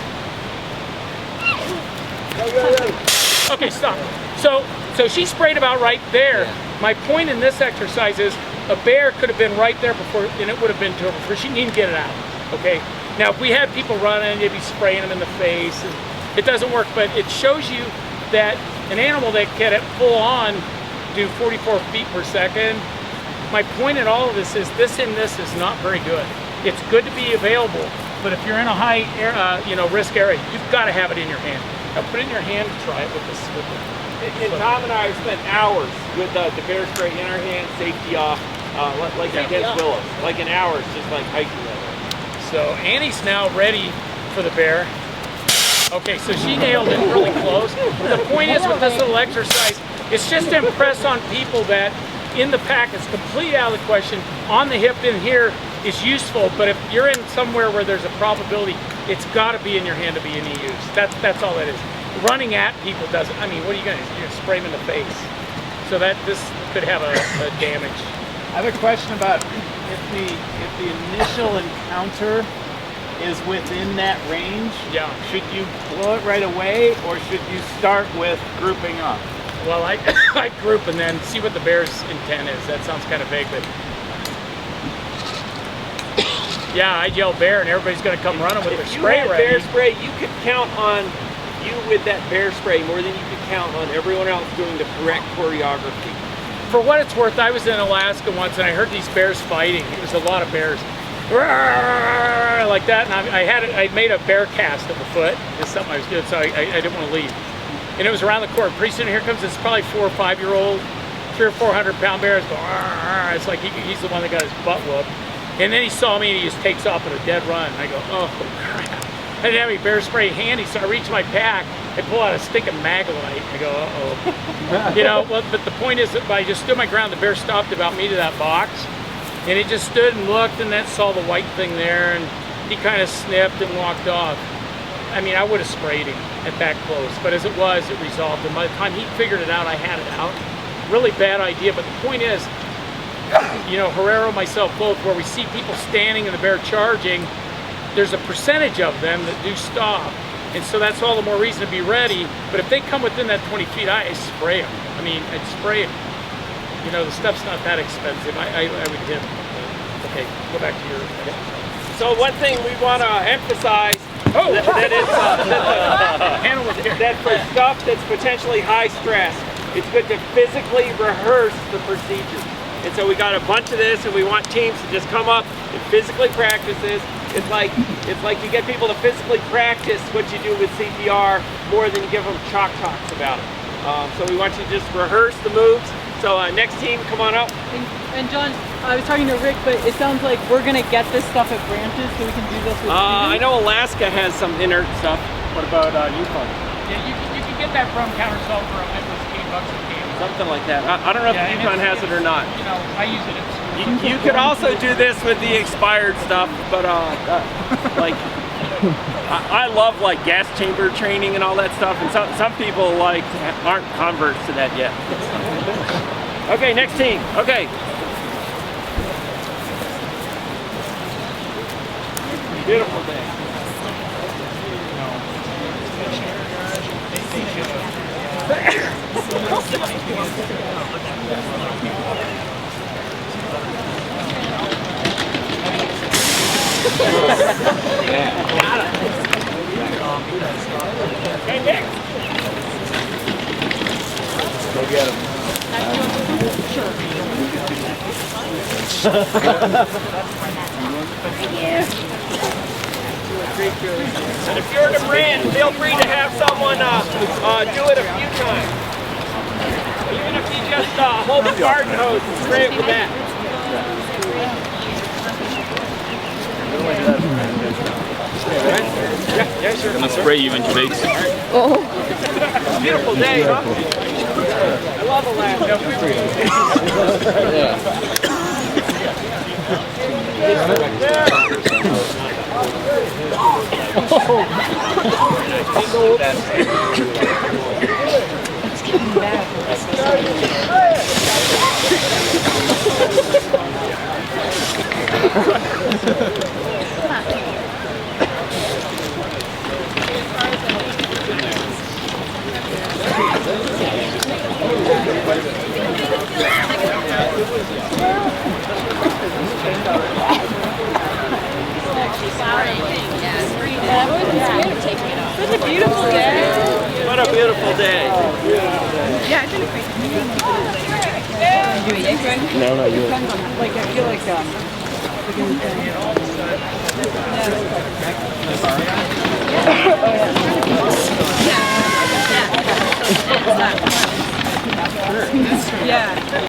S3: okay, stop. So she sprayed about right there. My point in this exercise is, a bear could have been right there before, and it would have been to her before. She didn't even get it out. Okay. Now, if we had people running, they'd be spraying them in the face, and it doesn't work. But it shows you that an animal that can at full on do 44 feet per second. My point in all of this is this is not very good. It's good to be available, but if you're in a high, risk area, you've got to have it in your hand. Now, put it in your hand and try it with this.
S4: And Tom and I have spent hours with the bear spray in our hand, safety off, like against willows. Like an hour, it's just like hiking that way.
S3: So Annie's now ready for the bear. Okay, so she nailed it really close. The point is with this little exercise, it's just to impress on people that in the pack is completely out of the question. On the hip in here is useful, but if you're in somewhere where there's a probability, it's got to be in your hand to be any use. That's all that is. Running at people doesn't. I mean, what are you going to do? You're going to spray them in the face. So that this could have a damage.
S6: I have a question about if the initial encounter is within that range.
S3: Yeah.
S6: Should you blow it right away, or should you start with grouping up?
S3: Well, I group and then see what the bear's intent is. That sounds kind of vague, but yeah, I yell bear and everybody's going to come running with their spray
S4: If you had
S3: ready.
S4: bear spray, you could count on you with that bear spray more than you could count on everyone else doing the correct choreography.
S3: For what it's worth, I was in Alaska once and I heard these bears fighting. It was a lot of bears. Like that, and I made a bear cast of a foot. It's something I was doing, so I didn't want to leave. And it was around the court. Pretty soon here comes this probably 4 or 5 year old, 300 or 400 pound bear. It's like he's the one that got his butt whooped. And then he saw me and he just takes off at a dead run. And I go, oh crap. I didn't have any bear spray handy, so I reach my pack, I pull out a stick of Maglite. I go, uh-oh. But the point is that I just stood my ground, the bear stopped about me to that box. And he just stood and looked and then saw the white thing there and he kind of sniffed and walked off. I mean, I would have sprayed him at that close, but as it was, it resolved. And by the time he figured it out, I had it out. Really bad idea, but the point is, Herrero, myself, both, where we see people standing and the bear charging, there's a percentage of them that do stop. And so that's all the more reason to be ready. But if they come within that 20 feet, I spray them. I mean, I'd spray them. The stuff's not that expensive. I would hit them. Okay, go back to your...
S4: So one thing we want to emphasize that for stuff that's potentially high stress, it's good to physically rehearse the procedure. And so we got a bunch of this, and we want teams to just come up and physically practice this. It's like you get people to physically practice what you do with CPR more than you give them chalk talks about it. So we want you to just rehearse the moves. So next team, come on up.
S7: And John, I was talking to Rick, but it sounds like we're going to get this stuff at branches so we can do this with
S4: I know Alaska has some inert stuff.
S6: What about Yukon?
S3: Yeah, you can get that from Countersalt for $8 a can.
S4: Something like that. I don't know if Yukon has it or not.
S3: I use it.
S4: You could also do this with the expired stuff, but like I love like gas chamber training and all that stuff, and some people like aren't converts to that yet. Okay, next team. Okay. Beautiful day. Okay, next.
S6: Go get him.
S4: And if you're the brand, feel free to have someone do it a few times. Even if you just hold the garden hose and spray it with that. Yeah, sure.
S2: Gonna spray you in your face.
S4: Beautiful day, huh? I love Alaska.
S5: Such a beautiful day.
S4: What a beautiful day.
S5: Yeah, I think it's
S6: No, no, you.
S7: Like, I feel like, yeah.